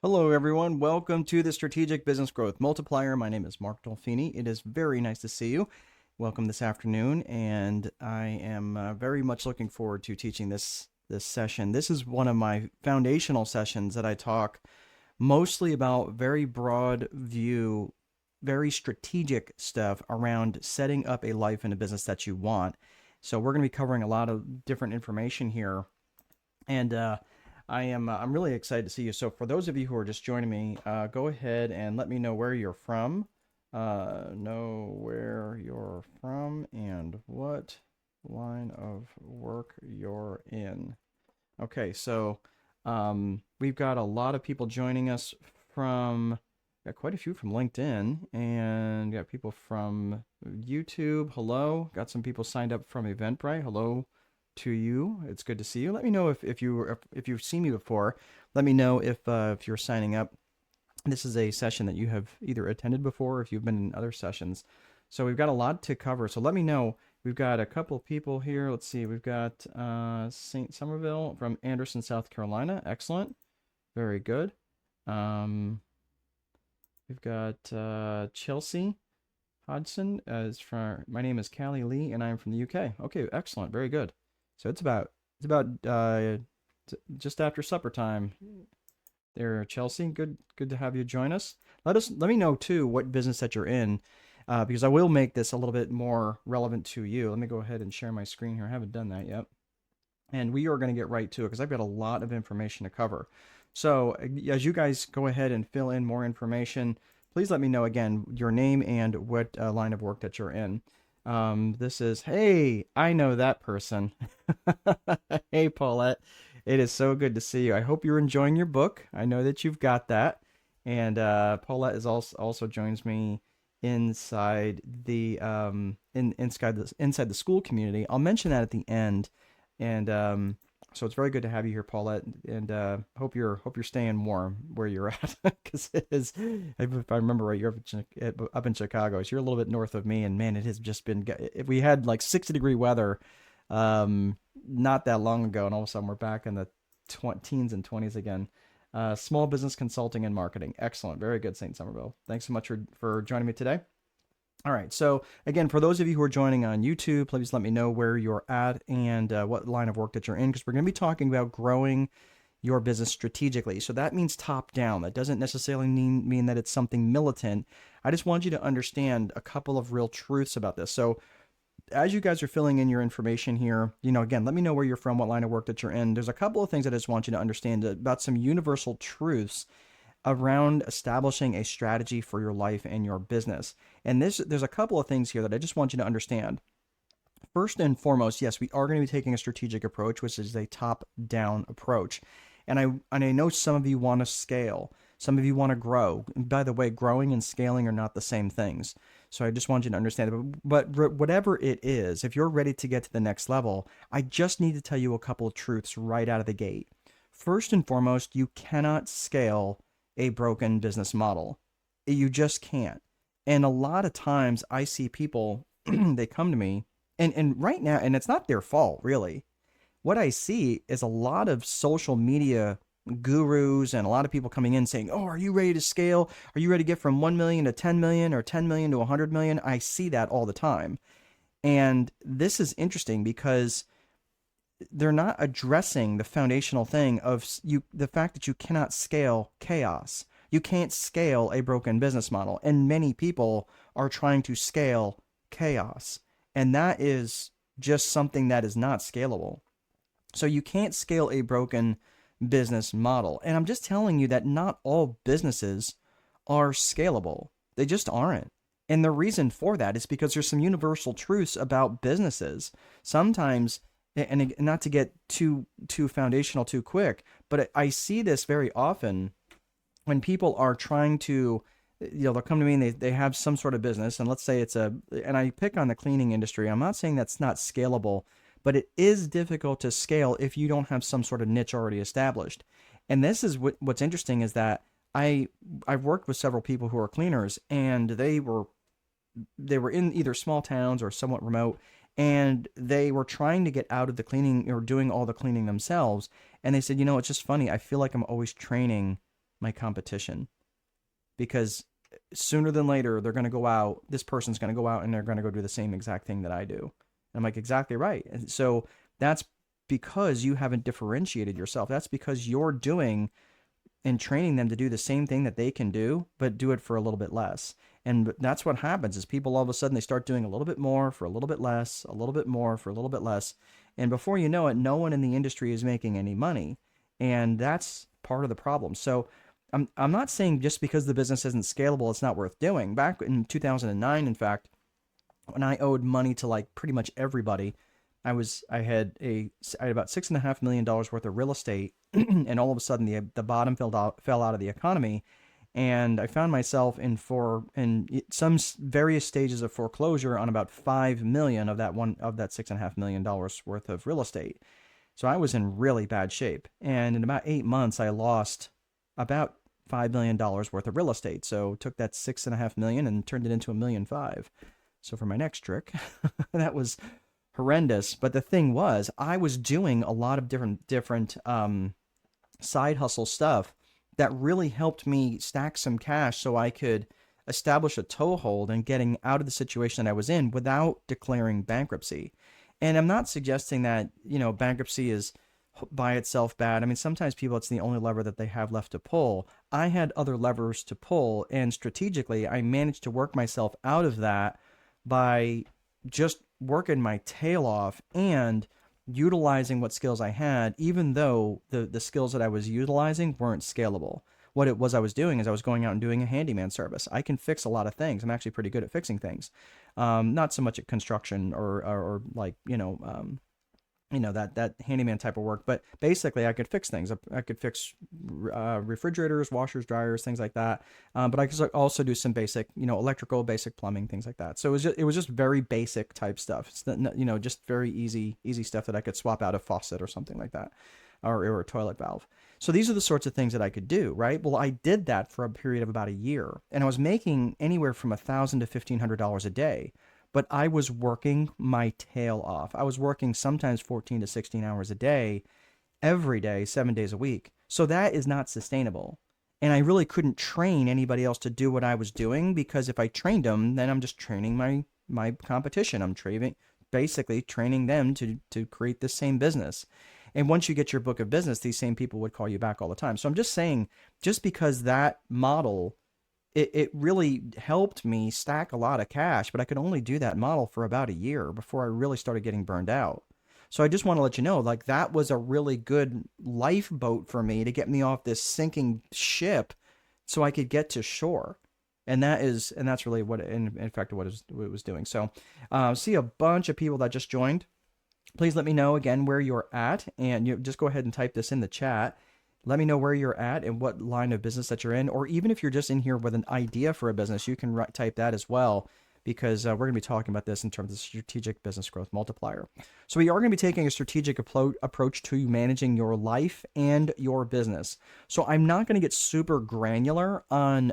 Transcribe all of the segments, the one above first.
Hello, everyone. Welcome to the Strategic Business Growth Multiplier. My name is Mark Dolfini. It is very nice to see you. Welcome this afternoon, and I am very much looking forward to teaching this session. This is one of my foundational sessions that I talk mostly about very broad view, very strategic stuff around setting up a life and a business that you want. So we're going to be covering a lot of different information here, and I'm really excited to see you. So for those of you who are just joining me, go ahead and let me know where you're from. Know where you're from and what line of work you're in. Okay, so we've got a lot of people joining us from, got quite a few from LinkedIn, and got people from YouTube. Hello. Got some people signed up from Eventbrite. Hello to you. It's good to see you. Let me know if you've seen me before. Let me know if you're signing up. This is a session that you have either attended before or if you've been in other sessions. So we've got a lot to cover. So let me know. We've got a couple of people here. Let's see. We've got St. Somerville from Anderson, South Carolina. Excellent. Very good. We've got Chelsea Hodgson. My name is Callie Lee, and I'm from the UK. Okay, excellent. Very good. So it's about just after supper time there, Chelsea. Good to have you join us. Let me know too what business that you're in, because I will make this a little bit more relevant to you. Let me go ahead and share my screen here. I haven't done that yet. And we are going to get right to it because I've got a lot of information to cover. So as you guys go ahead and fill in more information, please let me know again your name and what line of work that you're in. This is, hey, I know that person. Hey, Paulette. It is so good to see you. I hope you're enjoying your book. I know that you've got that. And Paulette is also joins me inside the inside the school community. I'll mention that at the end. And so it's very good to have you here, Paulette. And hope you're staying warm where you're at, because it is. If I remember right, you're up in Chicago. So you're a little bit north of me, and man, it has just been. If we had like 60-degree weather, not that long ago, and all of a sudden we're back in the teens and 20s again. Small business consulting and marketing. Excellent, very good, St. Somerville. Thanks so much for joining me today. All right, so again, for those of you who are joining on YouTube, please let me know where you're at and what line of work that you're in, because we're going to be talking about growing your business strategically. So that means top down. That doesn't necessarily mean that it's something militant. I just want you to understand a couple of real truths about this. So as you guys are filling in your information here, again, let me know where you're from, what line of work that you're in. There's a couple of things that I just want you to understand about some universal truths around establishing a strategy for your life and your business. And there's a couple of things here that I just want you to understand. First and foremost, yes, we are going to be taking a strategic approach, which is a top-down approach. And I know some of you want to scale. Some of you want to grow. And by the way, growing and scaling are not the same things. So I just want you to understand it. But whatever it is, if you're ready to get to the next level, I just need to tell you a couple of truths right out of the gate. First and foremost, you cannot scale a broken business model. You just can't. And a lot of times I see people, they come to me, and right now, and it's not their fault, really. What I see is a lot of social media gurus and a lot of people coming in saying, oh, are you ready to scale? Are you ready to get from 1 million to 10 million or 10 million to 100 million? I see that all the time. And this is interesting because they're not addressing the foundational thing of the fact that you cannot scale chaos. You can't scale a broken business model. And many people are trying to scale chaos. And that is just something that is not scalable. So you can't scale a broken business model. And I'm just telling you that not all businesses are scalable. They just aren't. And the reason for that is because there's some universal truths about businesses. Sometimes, and not to get too foundational too quick, but I see this very often when people are trying to, they'll come to me and they have some sort of business, and let's say and I pick on the cleaning industry. I'm not saying that's not scalable, but it is difficult to scale if you don't have some sort of niche already established. And this is what's interesting is that I've worked with several people who are cleaners, and they were in either small towns or somewhat remote, and they were trying to get out of the cleaning or doing all the cleaning themselves. And they said, it's just funny. I feel like I'm always training my competition, because sooner than later, they're going to go out, this person's going to go out and they're going to go do the same exact thing that I do. And I'm like, exactly right. And so that's because you haven't differentiated yourself. That's because you're doing and training them to do the same thing that they can do, but do it for a little bit less. And that's what happens is people all of a sudden they start doing a little bit more for a little bit less, a little bit more for a little bit less. And before you know it, no one in the industry is making any money. And that's part of the problem. So I'm not saying just because the business isn't scalable, it's not worth doing. Back in 2009, in fact, when I owed money to like pretty much everybody, I had about $6.5 million worth of real estate, and all of a sudden the bottom fell out of the economy, and I found myself in some various stages of foreclosure on about 5 million of that $6.5 million worth of real estate. So I was in really bad shape, and in about 8 months I lost about $5 million worth of real estate. So took that 6.5 million and turned it into $1.5 million. So for my next trick, that was horrendous. But the thing was, I was doing a lot of different side hustle stuff that really helped me stack some cash so I could establish a toehold and getting out of the situation that I was in without declaring bankruptcy. And I'm not suggesting that, bankruptcy is by itself bad. I mean, sometimes people, it's the only lever that they have left to pull. I had other levers to pull, and strategically, I managed to work myself out of that by just working my tail off and utilizing what skills I had, even though the skills that I was utilizing weren't scalable. What it was I was doing is I was going out and doing a handyman service. I can fix a lot of things. I'm actually pretty good at fixing things. Not so much at construction or like, that handyman type of work, but basically I could fix things. I could fix refrigerators, washers, dryers, things like that. But I could also do some basic, electrical, basic plumbing, things like that. So it was just very basic type stuff. It's just very easy stuff that I could swap out a faucet or something like that, or a toilet valve. So these are the sorts of things that I could do, right? Well, I did that for a period of about a year, and I was making anywhere from $1,000 to $1,500 a day. But I was working my tail off. I was working sometimes 14 to 16 hours a day, every day, 7 days a week. So that is not sustainable. And I really couldn't train anybody else to do what I was doing, because if I trained them, then I'm just training my competition. I'm basically training them to create the same business. And once you get your book of business, these same people would call you back all the time. So I'm just saying, just because that model, it really helped me stack a lot of cash, but I could only do that model for about a year before I really started getting burned out. So I just want to let you know, like, that was a really good lifeboat for me to get me off this sinking ship so I could get to shore. And that's really what, in fact, what it was doing. So see a bunch of people that just joined. Please let me know again where you're at, and you just go ahead and type this in the chat. Let me know where you're at and what line of business that you're in, or even if you're just in here with an idea for a business, you can type that as well, because we're going to be talking about this in terms of strategic business growth multiplier. So we are going to be taking a strategic approach to managing your life and your business. So I'm not going to get super granular on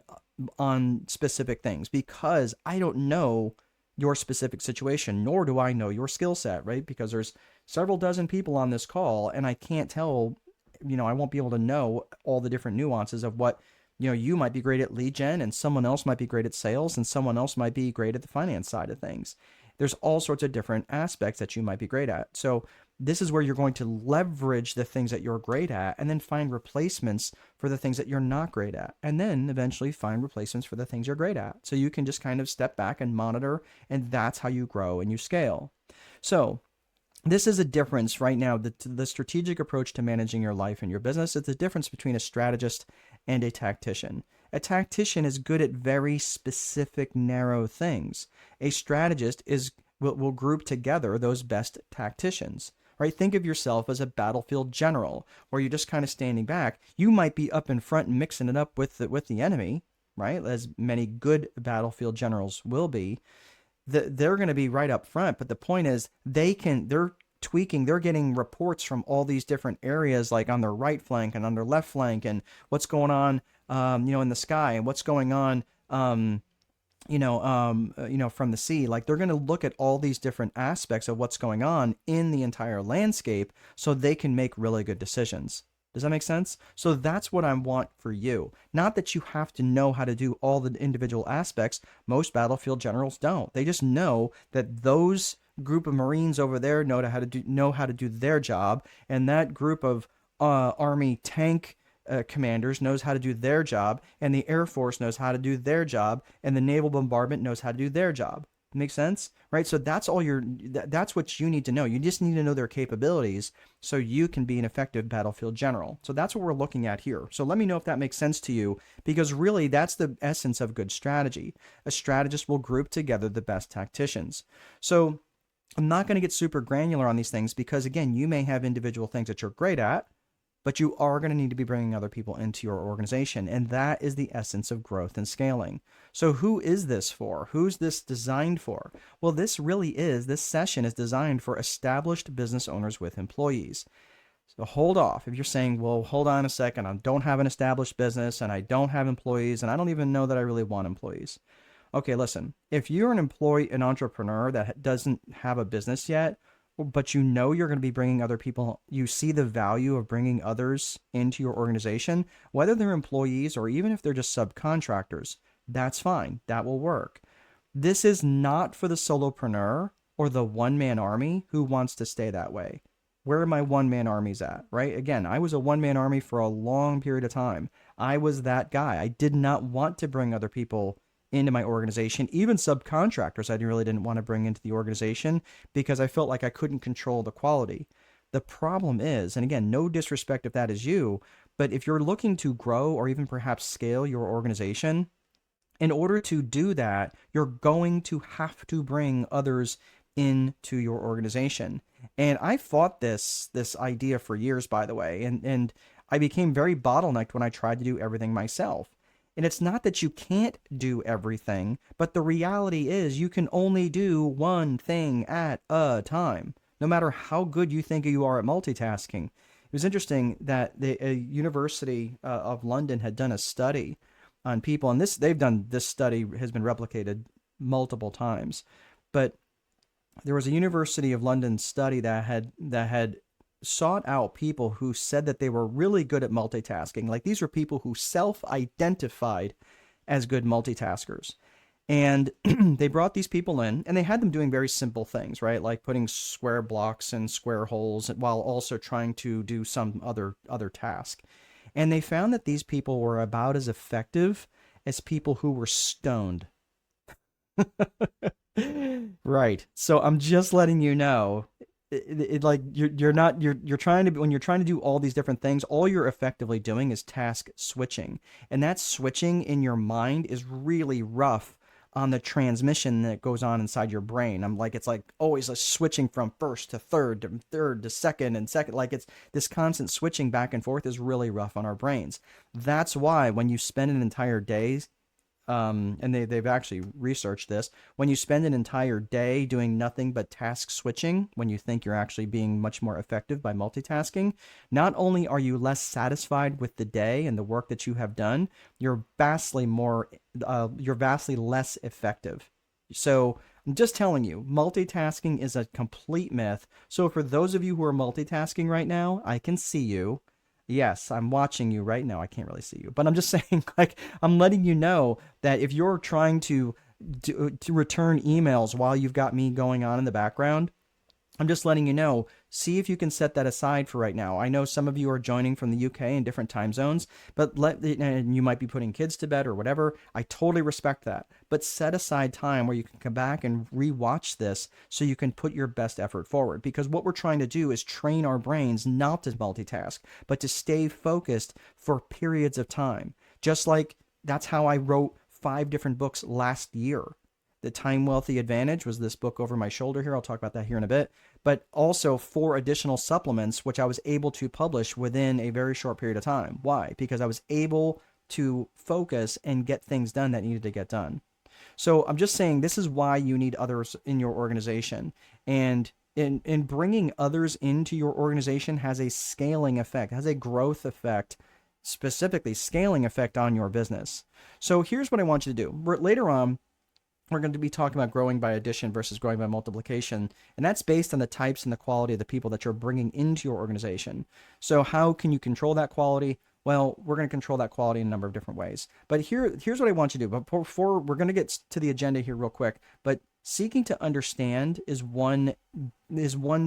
specific things, because I don't know your specific situation, nor do I know your skill set, right? Because there's several dozen people on this call, and I can't tell, I won't be able to know all the different nuances of what, you might be great at lead gen, and someone else might be great at sales, and someone else might be great at the finance side of things. There's all sorts of different aspects that you might be great at. So this is where you're going to leverage the things that you're great at, and then find replacements for the things that you're not great at, and then eventually find replacements for the things you're great at. So you can just kind of step back and monitor, and that's how you grow and you scale. So this is a difference right now. The strategic approach to managing your life and your business is the difference between a strategist and a tactician. A tactician is good at very specific, narrow things. A strategist will group together those best tacticians, right? Think of yourself as a battlefield general, where you're just kind of standing back. You might be up in front and mixing it up with the enemy, right? As many good battlefield generals will be. They're going to be right up front, but the point is they're getting reports from all these different areas, like on their right flank and on their left flank, and what's going on, in the sky, and what's going on, from the sea. Like, they're going to look at all these different aspects of what's going on in the entire landscape so they can make really good decisions. Does that make sense? So that's what I want for you. Not that you have to know how to do all the individual aspects. Most battlefield generals don't. They just know that those group of Marines over there know how to do their job, and that group of Army tank commanders knows how to do their job, and the Air Force knows how to do their job, and the naval bombardment knows how to do their job. Makes sense, right? So that's all that's what you need to know. You just need to know their capabilities so you can be an effective battlefield general. So that's what we're looking at here. So let me know if that makes sense to you, because really that's the essence of good strategy. A strategist will group together the best tacticians. So I'm not going to get super granular on these things because, again, you may have individual things that you're great at, but you are going to need to be bringing other people into your organization. And that is the essence of growth and scaling. So who is this for? Who's this designed for? Well, this session is designed for established business owners with employees. So hold off. If you're saying, well, hold on a second, I don't have an established business and I don't have employees and I don't even know that I really want employees. Okay, listen, if you're an entrepreneur that doesn't have a business yet, but you know you're going to be bringing other people, you see the value of bringing others into your organization, whether they're employees or even if they're just subcontractors, that's fine. That will work. This is not for the solopreneur or the one-man army who wants to stay that way. Where are my one-man armies at, right? Again, I was a one-man army for a long period of time. I was that guy. I did not want to bring other people into my organization, even subcontractors I really didn't want to bring into the organization because I felt like I couldn't control the quality. The problem is, and again, no disrespect if that is you, but if you're looking to grow or even perhaps scale your organization, in order to do that, you're going to have to bring others into your organization. And I fought this idea for years, by the way, and I became very bottlenecked when I tried to do everything myself. And it's not that you can't do everything, but the reality is you can only do one thing at a time, no matter how good you think you are at multitasking. It was interesting that the University of London had done a study on people, and this study has been replicated multiple times, but there was a University of London study that had sought out people who said that they were really good at multitasking. Like these were people who self-identified as good multitaskers. And they brought these people in and they had them doing very simple things, right? Like putting square blocks and square holes while also trying to do some other task. And they found that these people were about as effective as people who were stoned. Right. So I'm just letting you know like you're trying to, when you're trying to do all these different things, all you're effectively doing is task switching, and that switching in your mind is really rough on the transmission that goes on inside your brain. It's like always like switching from first to third to second and second, like it's this constant switching back and forth is really rough on our brains. That's why when you spend an entire day, and they've actually researched this, when you spend an entire day doing nothing but task switching, when you think you're actually being much more effective by multitasking, not only are you less satisfied with the day and the work that you have done, you're vastly less effective. So I'm just telling you, multitasking is a complete myth. So for those of you who are multitasking right now, I can see you. Yes, I'm watching you right now. I can't really see you, but I'm just saying, like, I'm letting you know that if you're trying to return emails while you've got me going on in the background, I'm just letting you know, see if you can set that aside for right now. I know some of you are joining from the UK in different time zones, and you might be putting kids to bed or whatever. I totally respect that. But set aside time where you can come back and rewatch this so you can put your best effort forward. Because what we're trying to do is train our brains not to multitask, but to stay focused for periods of time. Just like that's how I wrote 5 different books last year. The Time Wealthy Advantage was this book over my shoulder here. I'll talk about that here in a bit. But also 4 additional supplements, which I was able to publish within a very short period of time. Why? Because I was able to focus and get things done that needed to get done. So I'm just saying this is why you need others in your organization. And in bringing others into your organization has a scaling effect, has a growth effect, specifically scaling effect on your business. So here's what I want you to do. Later on, we're going to be talking about growing by addition versus growing by multiplication. And that's based on the types and the quality of the people that you're bringing into your organization. So how can you control that quality? Well, we're going to control that quality in a number of different ways. But here's what I want you to do. But before we're going to get to the agenda here real quick, but seeking to understand is one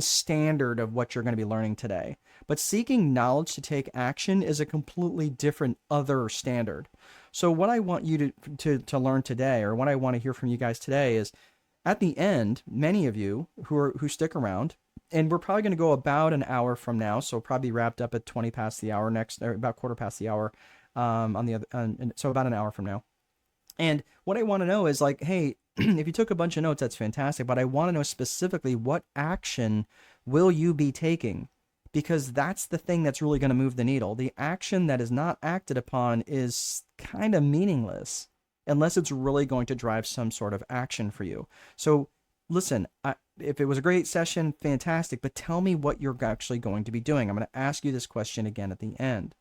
standard of what you're going to be learning today. But seeking knowledge to take action is a completely different other standard. So what I want you to learn today, or what I want to hear from you guys today, is at the end, many of you who stick around, and we're probably going to go about an hour from now, so probably wrapped up at 20 past the hour next, or about quarter past the hour, so about an hour from now. And what I want to know is like, hey, if you took a bunch of notes, that's fantastic, but I want to know specifically what action will you be taking? Because that's the thing that's really going to move the needle. The action that is not acted upon is kind of meaningless unless it's really going to drive some sort of action for you. So listen, if it was a great session, fantastic, but tell me what you're actually going to be doing. I'm going to ask you this question again at the end.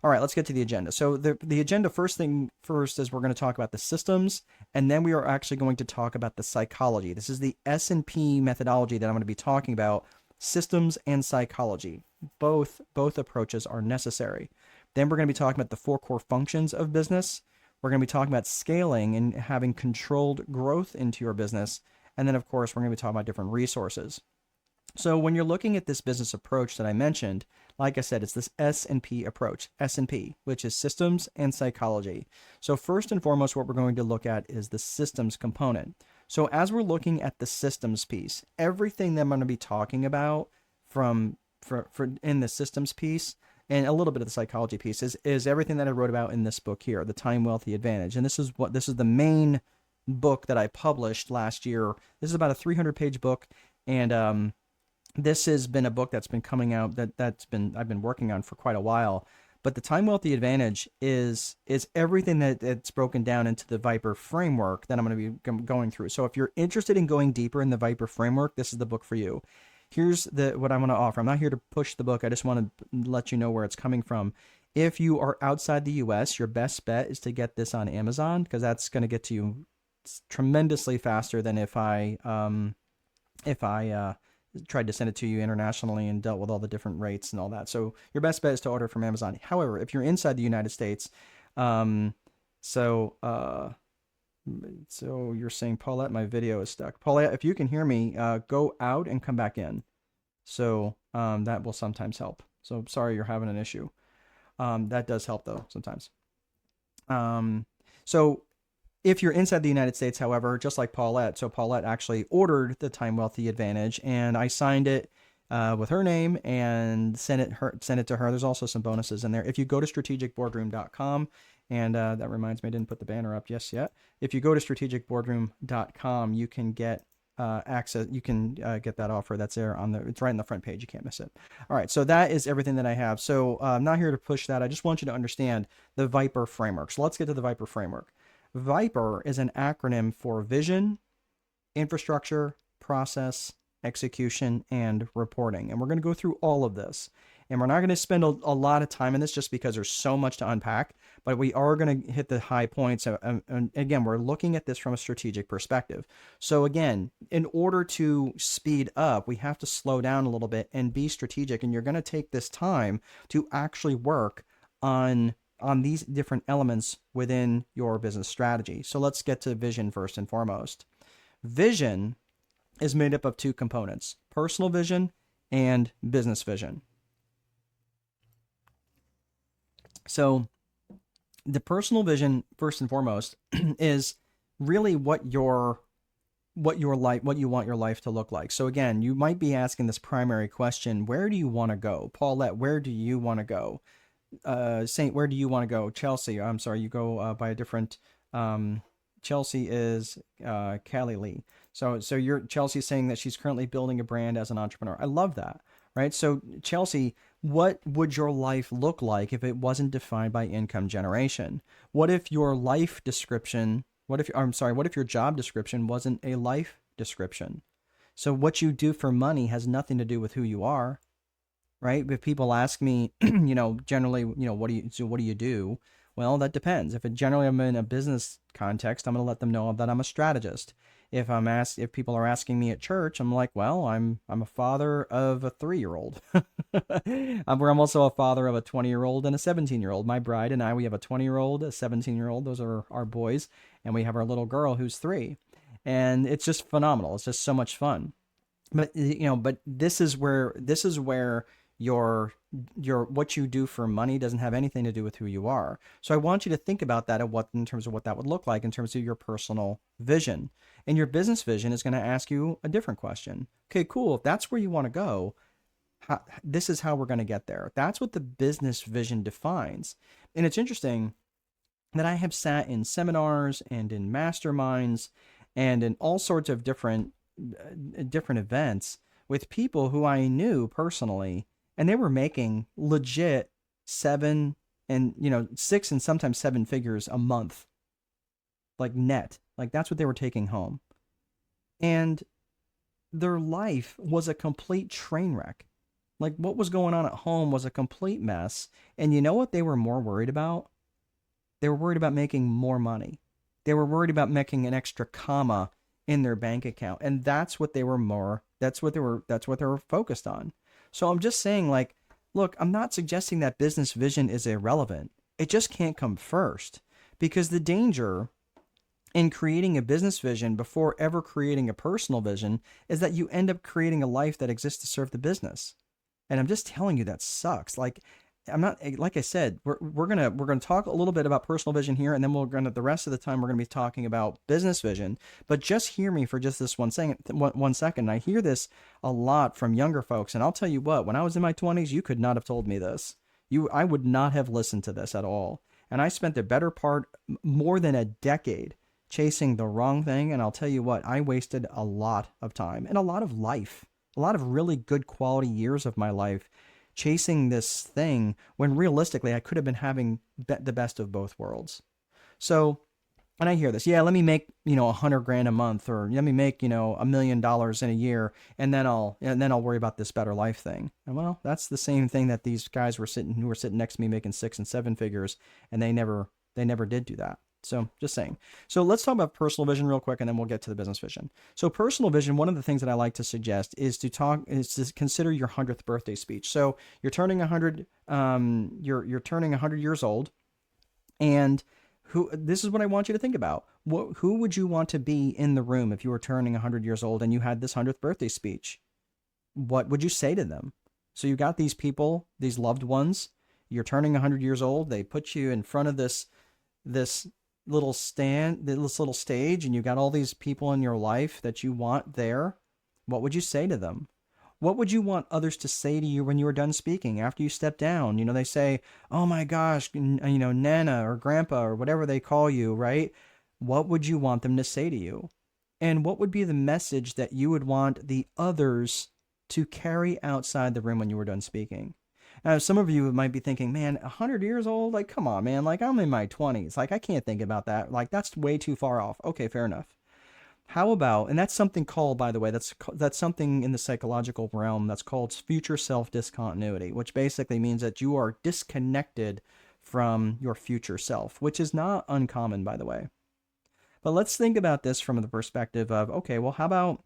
All right, let's get to the agenda. So the agenda first is we're going to talk about the systems, and then we are actually going to talk about the psychology. This is the S&P methodology that I'm going to be talking about, systems and psychology. Both approaches are necessary. Then we're going to be talking about the 4 core functions of business. We're going to be talking about scaling and having controlled growth into your business. And then, of course, we're going to be talking about different resources. So when you're looking at this business approach that I mentioned, like I said, it's this S&P approach, S&P, which is systems and psychology. So first and foremost, what we're going to look at is the systems component. So as we're looking at the systems piece, everything that I'm going to be talking about for in the systems piece and a little bit of the psychology piece is everything that I wrote about in this book here, The Time Wealthy Advantage. And this is the main book that I published last year. This is about a 300-page book, and this has been a book that's been coming out I've been working on for quite a while. But the Time Wealthy Advantage is everything that's broken down into the Viper framework that I'm going to be going through. So if you're interested in going deeper in the Viper framework, this is the book for you. Here's what I'm going to offer. I'm not here to push the book. I just want to let you know where it's coming from. If you are outside the US, your best bet is to get this on Amazon, because that's going to get to you tremendously faster than if I tried to send it to you internationally and dealt with all the different rates and all that. So your best bet is to order from Amazon. However, if you're inside the United States, so you're saying, Paulette, my video is stuck. Paulette, if you can hear me, go out and come back in. So that will sometimes help. So sorry you're having an issue. That does help though sometimes. So if you're inside the United States, however, just like Paulette, so Paulette actually ordered the Time Wealthy Advantage, and I signed it with her name and sent it to her. There's also some bonuses in there. If you go to strategicboardroom.com, and that reminds me, I didn't put the banner up yet. If you go to strategicboardroom.com, you can get access. You can get that offer that's there it's right on the front page. You can't miss it. All right, so that is everything that I have. So I'm not here to push that. I just want you to understand the Viper framework. So let's get to the Viper framework. Viper is an acronym for vision, infrastructure, process, execution, and reporting. And we're going to go through all of this. And we're not going to spend a lot of time in this just because there's so much to unpack, but we are going to hit the high points. And again, we're looking at this from a strategic perspective. So again, in order to speed up, we have to slow down a little bit and be strategic. And you're going to take this time to actually work on these different elements within your business strategy. So let's get to vision first and foremost. Vision is made up of 2 components, personal vision and business vision. So the personal vision, first and foremost, is really what you want your life to look like. So again, you might be asking this primary question, where do you want to go? Paulette, where do you want to go? Saint, where do you want to go? Chelsea, I'm sorry, you go by a different, Chelsea is Callie Lee. So Chelsea's saying that she's currently building a brand as an entrepreneur. I love that, right? So Chelsea, what would your life look like if it wasn't defined by income generation? What if your life description, what if your job description wasn't a life description? So what you do for money has nothing to do with who you are. Right? If people ask me, generally, what do you do? Well, that depends. If generally I'm in a business context, I'm going to let them know that I'm a strategist. If people are asking me at church, I'm like, well, I'm a father of a 3-year-old. I'm also a father of a 20-year-old and a 17-year-old. My bride and I, we have a 20-year-old, a 17-year-old. Those are our boys, and we have our little girl who's 3. And it's just phenomenal. It's just so much fun. But this is where your what you do for money doesn't have anything to do with who you are. So I want you to think about that in terms of what that would look like in terms of your personal vision. And your business vision is going to ask you a different question. Okay, cool. If that's where you want to go, this is how we're going to get there. That's what the business vision defines. And it's interesting that I have sat in seminars and in masterminds and in all sorts of different events with people who I knew personally, and they were making legit 6 and sometimes 7 figures a month, like net. Like that's what they were taking home. And their life was a complete train wreck. Like what was going on at home was a complete mess. And you know what they were more worried about? They were worried about making more money. They were worried about making an extra comma in their bank account. And that's what they were focused on. So I'm just saying, like, look, I'm not suggesting that business vision is irrelevant. It just can't come first, because the danger in creating a business vision before ever creating a personal vision is that you end up creating a life that exists to serve the business. And I'm just telling you that sucks. Like, I'm not, like I said, we're gonna talk a little bit about personal vision here, and then the rest of the time we're gonna be talking about business vision. But just hear me for just this one second. I hear this a lot from younger folks, and I'll tell you what, when I was in my 20s, you could not have told me this. I would not have listened to this at all. And I spent the better part, more than a decade, chasing the wrong thing. And I'll tell you what, I wasted a lot of time and a lot of life, a lot of really good quality years of my life chasing this thing when realistically I could have been having the best of both worlds. So when I hear this, yeah, let me make, $100,000 a month, or let me make, $1 million in a year, and then I'll worry about this better life thing. And well, that's the same thing that these guys who were sitting next to me making 6 and 7 figures, and they never did do that. So just saying. So let's talk about personal vision real quick, and then we'll get to the business vision. So personal vision, one of the things that I like to suggest is to consider your 100th birthday speech. So you're turning 100, you're turning 100 years old, and this is what I want you to think about. Who would you want to be in the room if you were turning 100 years old and you had this 100th birthday speech? What would you say to them? So you got these people, these loved ones, you're turning 100 years old, they put you in front of this little stage, and you got all these people in your life that you want there. What would you say to them? What would you want others to say to you when you were done speaking after you step down? They say, oh my gosh, Nana or Grandpa or whatever they call you, right? What would you want them to say to you? And what would be the message that you would want the others to carry outside the room when you were done speaking? Now, some of you might be thinking, man, 100 years old? Like, come on, man. Like, I'm in my 20s. Like, I can't think about that. Like, that's way too far off. Okay, fair enough. How about, and that's something called, by the way, that's something in the psychological realm that's called future self discontinuity, which basically means that you are disconnected from your future self, which is not uncommon, by the way. But let's think about this from the perspective of, okay, well, how about,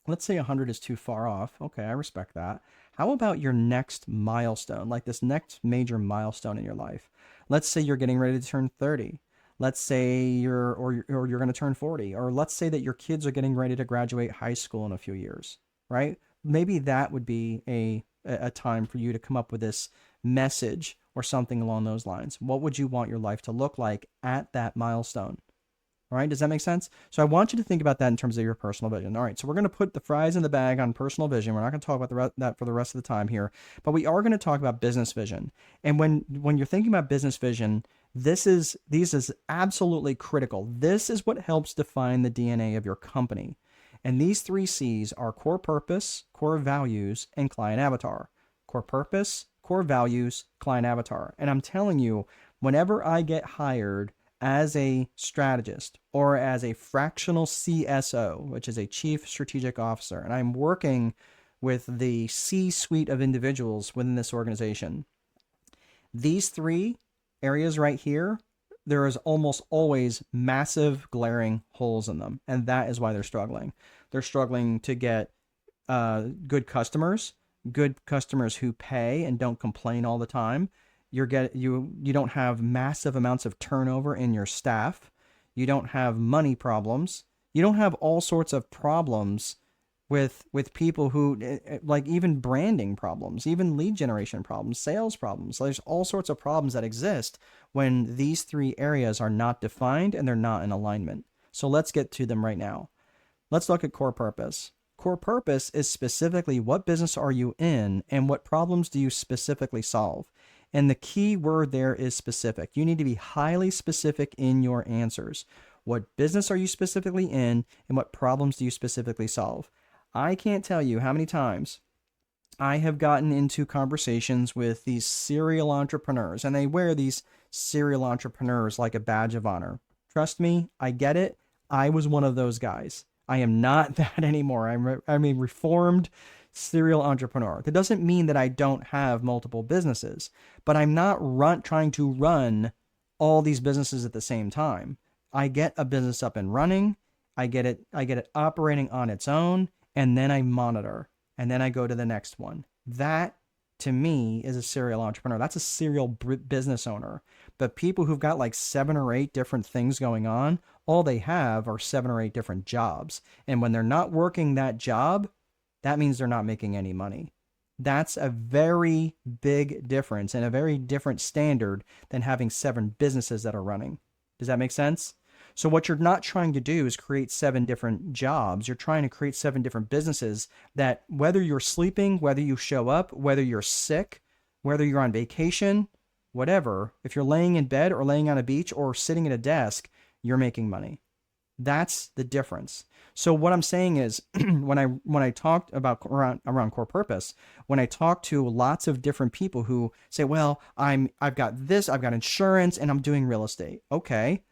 let's say 100 is too far off. Okay, I respect that. How about your next milestone, like this next major milestone in your life? Let's say you're getting ready to turn 30. Let's say you're going to turn 40, or let's say that your kids are getting ready to graduate high school in a few years, right? Maybe that would be a time for you to come up with this message or something along those lines. What would you want your life to look like at that milestone? All right, does that make sense? So I want you to think about that in terms of your personal vision. All right, so we're going to put the fries in the bag on personal vision. We're not going to talk about that for the rest of the time here, but we are going to talk about business vision. And when you're thinking about business vision, this is absolutely critical. This is what helps define the DNA of your company. And these 3 C's are core purpose, core values, and client avatar. Core purpose, core values, client avatar. And I'm telling you, whenever I get hired as a strategist or as a fractional CSO, which is a chief strategic officer, and I'm working with the C-suite of individuals within this organization, these 3 areas right here there is almost always massive glaring holes in them, and that is why they're struggling. They're struggling to get good customers, who pay and don't complain all the time. You don't have massive amounts of turnover in your staff. You don't have money problems. You don't have all sorts of problems with people who, like, even branding problems, even lead generation problems, sales problems. There's all sorts of problems that exist when these three areas are not defined and they're not in alignment. So let's get to them right now. Let's look at core purpose. Core purpose is specifically what business are you in and what problems do you specifically solve. And the key word there is specific. You need to be highly specific in your answers. What business are you specifically in and what problems do you specifically solve? I can't tell you how many times I have gotten into conversations with these serial entrepreneurs, and they wear these serial entrepreneurs like a badge of honor. Trust me, I get it. I was one of those guys. I am not that anymore. I'm a reformed serial entrepreneur. That doesn't mean that I don't have multiple businesses, but I'm not trying to run all these businesses at the same time. I get a business up and running. I get it operating on its own, and then I monitor, and then I go to the next one. That, to me, is a serial entrepreneur. That's a serial business owner. But people who've got like 7 or 8 different things going on, all they have are 7 or 8 different jobs. And when they're not working that job, that means they're not making any money. That's a very big difference and a very different standard than having 7 businesses that are running. Does that make sense? So what you're not trying to do is create 7 different jobs. You're trying to create 7 different businesses that, whether you're sleeping, whether you show up, whether you're sick, whether you're on vacation, whatever, if you're laying in bed or laying on a beach or sitting at a desk, you're making money. That's the difference. So what I'm saying is, when I talked about around core purpose, when I talk to lots of different people who say, well, I've got this, I've got insurance, and I'm doing real estate. Okay.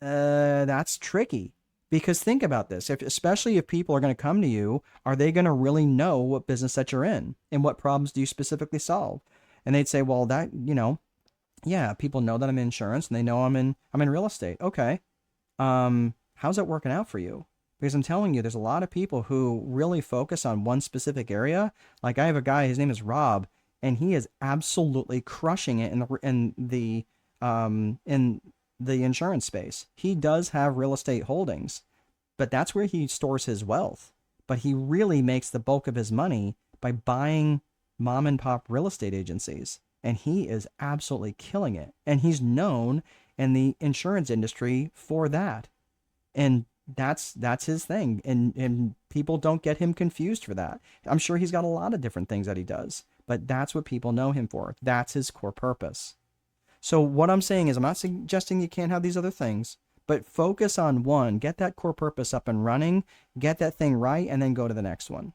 That's tricky, because think about this. Especially if people are going to come to you, are they going to really know what business that you're in and what problems do you specifically solve? And they'd say, well, that, yeah, people know that I'm in insurance and they know I'm in real estate. Okay. How's that working out for you? Because I'm telling you, there's a lot of people who really focus on one specific area. Like, I have a guy, his name is Rob, and he is absolutely crushing it in the insurance space. He does have real estate holdings, but that's where he stores his wealth. But he really makes the bulk of his money by buying mom and pop real estate agencies. And he is absolutely killing it. And he's known in the insurance industry for that. And that's his thing. And people don't get him confused for that. I'm sure he's got a lot of different things that he does, but that's what people know him for. That's his core purpose. So what I'm saying is, I'm not suggesting you can't have these other things, but focus on one, get that core purpose up and running, get that thing right, and then go to the next one.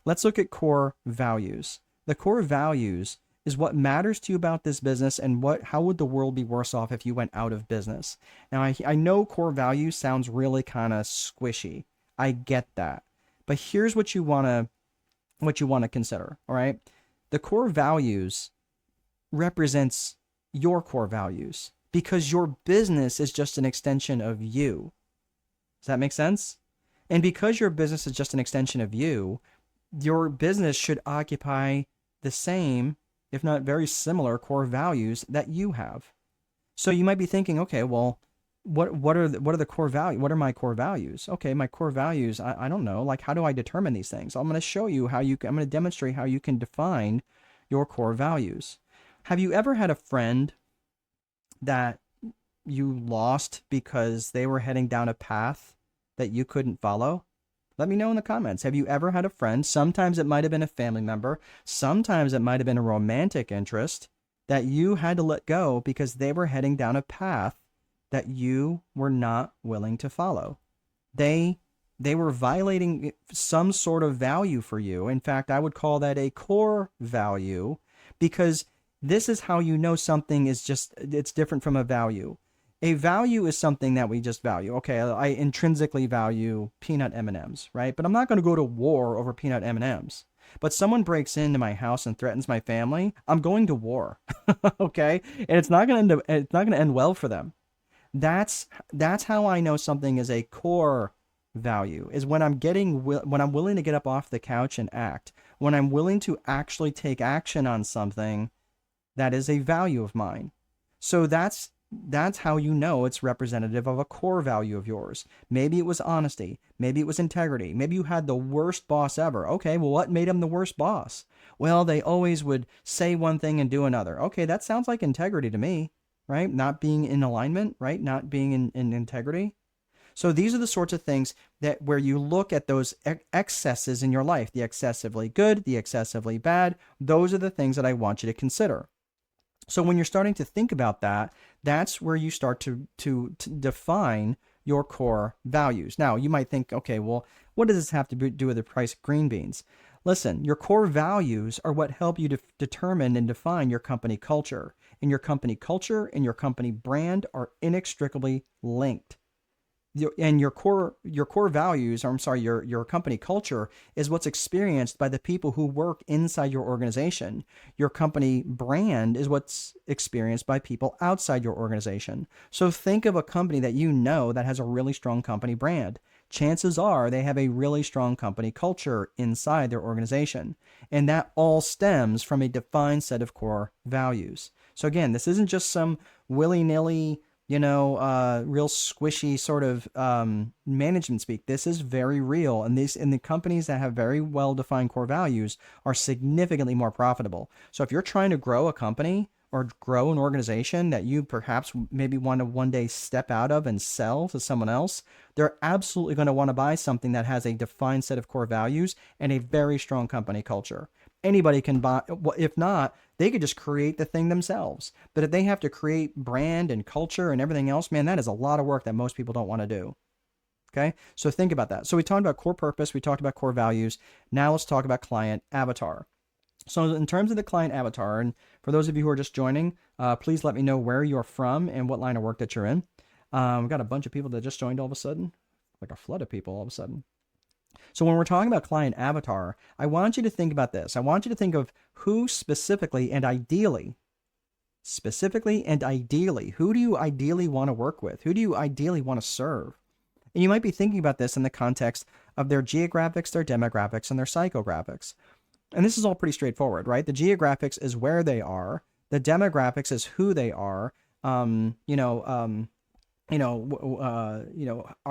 Let's look at core values. The core values is what matters to you about this business and how would the world be worse off if you went out of business. Now, I know core values sounds really kind of squishy. I get that. But here's what you want to consider, all right? The core values represents your core values, because your business is just an extension of you. Does that make sense? And because your business is just an extension of you, your business should occupy the same, if not very similar, core values that you have. So you might be thinking, okay, well, what are the core values? What are my core values? Okay, my core values, I don't know. Like, how do I determine these things? I'm going to show you I'm going to demonstrate how you can define your core values. Have you ever had a friend that you lost because they were heading down a path that you couldn't follow? Let me know in the comments. Have you ever had a friend? Sometimes it might have been a family member. Sometimes it might have been a romantic interest that you had to let go because they were heading down a path that you were not willing to follow. They were violating some sort of value for you. In fact, I would call that a core value, because this is how you know something is it's different from a value. A value is something that we just value. Okay, I intrinsically value peanut M&Ms, right? But I'm not going to go to war over peanut M&Ms. But someone breaks into my house and threatens my family, I'm going to war. Okay? And it's not going to end well for them. That's how I know something is a core value, is when when I'm willing to get up off the couch and act, when I'm willing to actually take action on something that is a value of mine. So that's how you know it's representative of a core value of yours. Maybe it was honesty, maybe it was integrity, maybe you had the worst boss ever. Okay, well, what made him the worst boss? Well, they always would say one thing and do another. Okay, that sounds like integrity to me, right? Not being in alignment, right? Not being in integrity. So these are the sorts of things that where you look at those excesses in your life, the excessively good, the excessively bad. Those are the things that I want you to consider. So when you're starting to think about that, that's where you start to define your core values. Now, you might think, okay, well, what does this have to do with the price of green beans? Listen, your core values are what help you to determine and define your company culture. And your company culture and your company brand are inextricably linked. And your core values, or I'm sorry, your company culture is what's experienced by the people who work inside your organization. Your company brand is what's experienced by people outside your organization. So think of a company that you know that has a really strong company brand. Chances are they have a really strong company culture inside their organization. And that all stems from a defined set of core values. So again, this isn't just some willy-nilly, real squishy sort of management speak. This is very real, and the companies that have very well-defined core values are significantly more profitable. So if you're trying to grow a company or grow an organization that you perhaps maybe want to one day step out of and sell to someone else, they're absolutely going to want to buy something that has a defined set of core values and a very strong company culture. Anybody can buy. If not, they could just create the thing themselves. But if they have to create brand and culture and everything else, man, that is a lot of work that most people don't want to do. Okay, so think about that. So we talked about core purpose, we talked about core values. Now let's talk about client avatar. So in terms of the client avatar, and for those of you who are just joining, please let me know where you're from and what line of work that you're in. We've got a bunch of people that just joined all of a sudden, like a flood of people all of a sudden. So when we're talking about client avatar, I want you to think about this. I want you to think of who specifically and ideally, who do you ideally want to work with? Who do you ideally want to serve? And you might be thinking about this in the context of their geographics, their demographics, and their psychographics. And this is all pretty straightforward, right? The geographics is where they are. The demographics is who they are. Are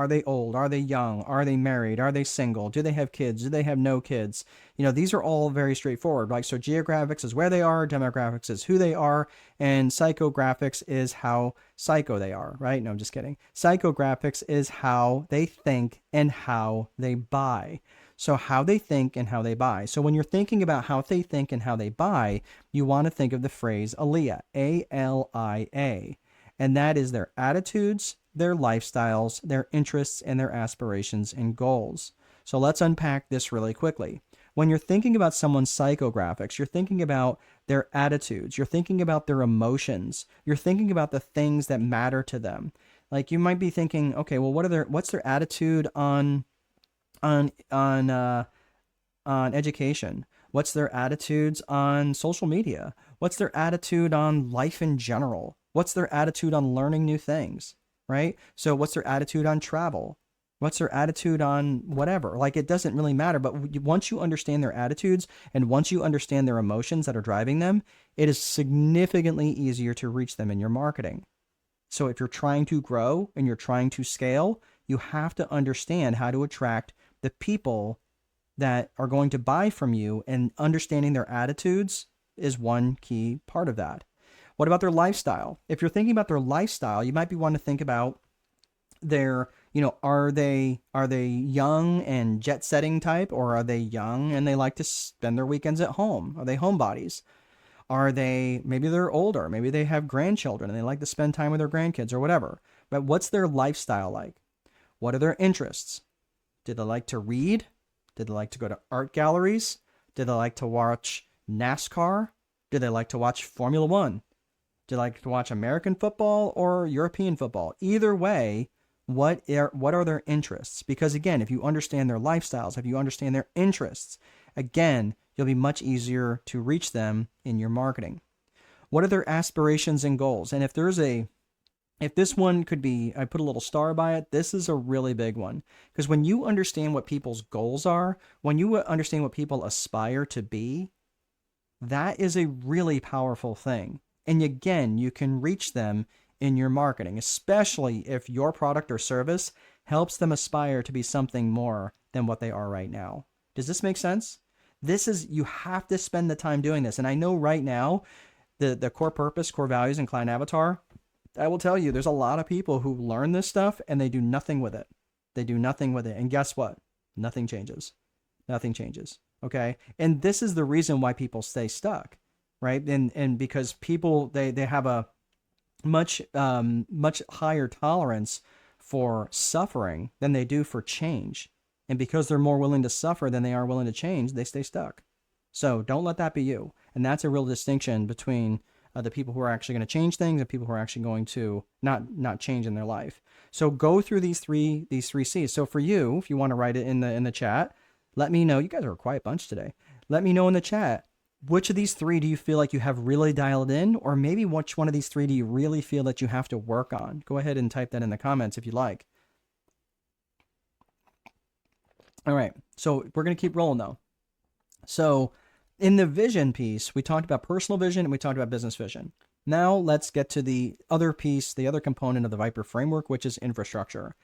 they old? Are they young? Are they married? Are they single? Do they have kids? Do they have no kids? These are all very straightforward, right? So geographics is where they are, demographics is who they are, and psychographics is how psycho they are, right? No, I'm just kidding. Psychographics is how they think and how they buy. So how they think and how they buy. So when you're thinking about how they think and how they buy, you want to think of the phrase ALIA, A-L-I-A. And that is their attitudes, their lifestyles, their interests, and their aspirations and goals. So let's unpack this really quickly. When you're thinking about someone's psychographics, you're thinking about their attitudes, you're thinking about their emotions, you're thinking about the things that matter to them. Like you might be thinking, okay, well, what's their attitude on education? What's their attitudes on social media? What's their attitude on life in general? What's their attitude on learning new things, right? So what's their attitude on travel? What's their attitude on whatever? Like, it doesn't really matter. But once you understand their attitudes and once you understand their emotions that are driving them, it is significantly easier to reach them in your marketing. So if you're trying to grow and you're trying to scale, you have to understand how to attract the people that are going to buy from you, and understanding their attitudes is one key part of that. What about their lifestyle? If you're thinking about their lifestyle, you might be wanting to think about their, are they young and jet setting type, or are they young and they like to spend their weekends at home? Are they homebodies? Maybe they're older, maybe they have grandchildren and they like to spend time with their grandkids or whatever. But what's their lifestyle like? What are their interests? Do they like to read? Do they like to go to art galleries? Do they like to watch NASCAR? Do they like to watch Formula One? Do they like to watch American football or European football? Either way, what are their interests? Because again, if you understand their lifestyles, if you understand their interests, again, you'll be much easier to reach them in your marketing. What are their aspirations and goals? And if this one could be, I put a little star by it, this is a really big one. Because when you understand what people's goals are, when you understand what people aspire to be, that is a really powerful thing. And again, you can reach them in your marketing, especially if your product or service helps them aspire to be something more than what they are right now. Does this make sense? You have to spend the time doing this. And I know right now, the core purpose, core values, and client avatar, I will tell you, there's a lot of people who learn this stuff and they do nothing with it. They do nothing with it. And guess what? Nothing changes. Nothing changes. Okay. And this is the reason why people stay stuck, right? And because people, they have a much higher tolerance for suffering than they do for change. And because they're more willing to suffer than they are willing to change, they stay stuck. So don't let that be you. And that's a real distinction between the people who are actually going to change things and people who are actually going to not change in their life. So go through these three C's. So for you, if you want to write it in the chat, let me know. You guys are a quiet bunch today. Let me know in the chat, which of these three do you feel like you have really dialed in? Or maybe which one of these three do you really feel that you have to work on? Go ahead and type that in the comments if you like. All right, so we're going to keep rolling though. So in the vision piece, we talked about personal vision and we talked about business vision. Now let's get to the other piece, the other component of the Viper framework, which is infrastructure.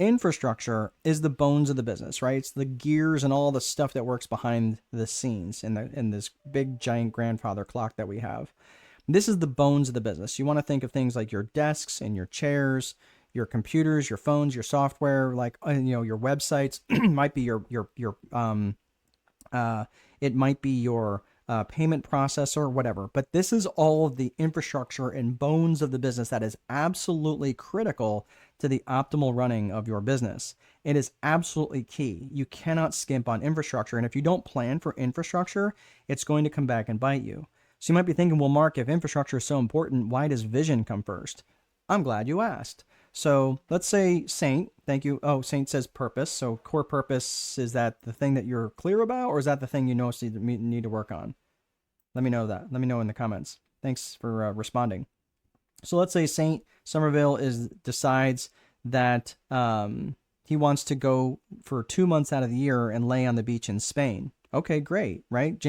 Infrastructure is the bones of the business, right? It's the gears and all the stuff that works behind the scenes in this big giant grandfather clock that we have. This is the bones of the business. You want to think of things like your desks and your chairs, your computers, your phones, your software, like your websites. It might be it might be your payment processor, whatever. But this is all of the infrastructure and bones of the business that is absolutely critical to the optimal running of your business. It is absolutely key. You cannot skimp on infrastructure. And if you don't plan for infrastructure, it's going to come back and bite you. So you might be thinking, well, Mark, if infrastructure is so important, why does vision come first? I'm glad you asked. So let's say Saint, thank you. Oh, Saint says purpose. So core purpose, is that the thing that you're clear about, or is that the thing you know need to work on? Let me know that. Let me know in the comments. Thanks for responding. So let's say Saint Somerville decides that he wants to go for 2 months out of the year and lay on the beach in Spain. Okay, great, right?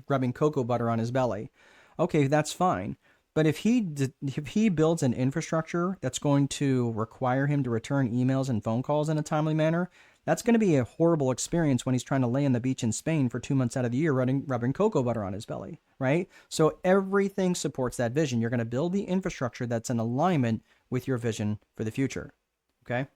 Rubbing cocoa butter on his belly. Okay, that's fine. But if he builds an infrastructure that's going to require him to return emails and phone calls in a timely manner, that's going to be a horrible experience when he's trying to lay on the beach in Spain for 2 months out of the year rubbing cocoa butter on his belly, right? So everything supports that vision. You're going to build the infrastructure that's in alignment with your vision for the future, okay?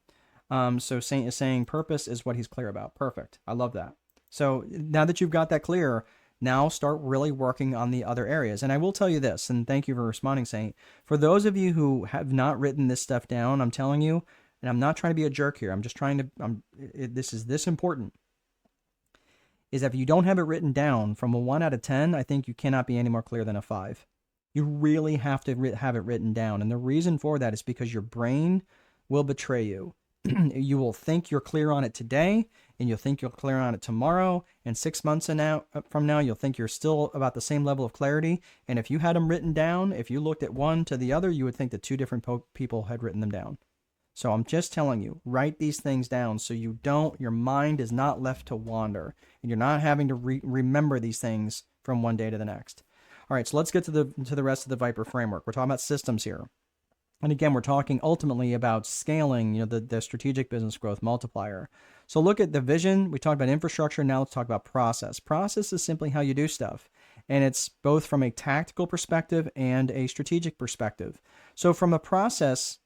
So Saint is saying purpose is what he's clear about. Perfect. I love that. So now that you've got that clear, now start really working on the other areas. And I will tell you this, and thank you for responding, Saint. For those of you who have not written this stuff down, I'm telling you, and I'm not trying to be a jerk here, I'm just trying to, this is this important, is that if you don't have it written down from a 1 out of 10, I think you cannot be any more clear than a 5. You really have to have it written down. And the reason for that is because your brain will betray you. You will think you're clear on it today, and you'll think you're clear on it tomorrow, and 6 months from now, you'll think you're still about the same level of clarity. And if you had them written down, if you looked at one to the other, you would think that 2 different people had written them down. So I'm just telling you, write these things down so your mind is not left to wander, and you're not having to remember these things from one day to the next. All right, so let's get to the rest of the Viper framework. We're talking about systems here. And again, we're talking ultimately about scaling, the strategic business growth multiplier. So look at the vision. We talked about infrastructure. Now let's talk about process. Process is simply how you do stuff. And it's both from a tactical perspective and a strategic perspective. So from a process,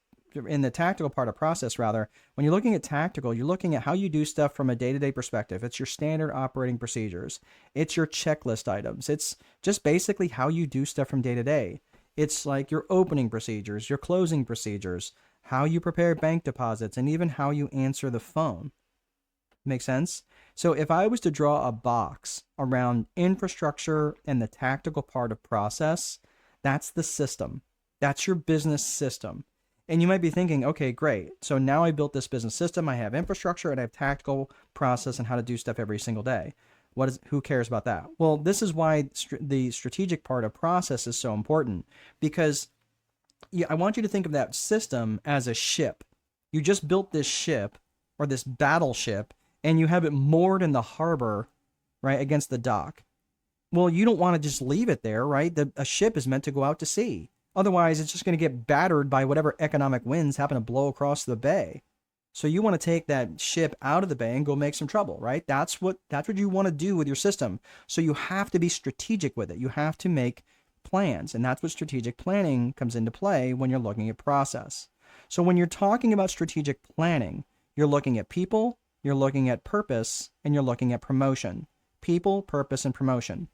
in the tactical part of process, rather, when you're looking at tactical, you're looking at how you do stuff from a day-to-day perspective. It's your standard operating procedures. It's your checklist items. It's just basically how you do stuff from day to day. It's like your opening procedures, your closing procedures, how you prepare bank deposits, and even how you answer the phone. Make sense? So if I was to draw a box around infrastructure and the tactical part of process, that's the system. That's your business system. And you might be thinking, okay, great. So now I built this business system. I have infrastructure and I have tactical process and how to do stuff every single day. Who cares about that? Well, this is why the strategic part of process is so important, because I want you to think of that system as a ship. You just built this ship or this battleship and you have it moored in the harbor, right, against the dock. Well, you don't want to just leave it there, right? A ship is meant to go out to sea. Otherwise, it's just going to get battered by whatever economic winds happen to blow across the bay. So you want to take that ship out of the bay and go make some trouble, right? That's what you want to do with your system. So you have to be strategic with it. You have to make plans, and that's what strategic planning comes into play when you're looking at process. So when you're talking about strategic planning, you're looking at people, you're looking at purpose, and you're looking at promotion. People, purpose, and promotion.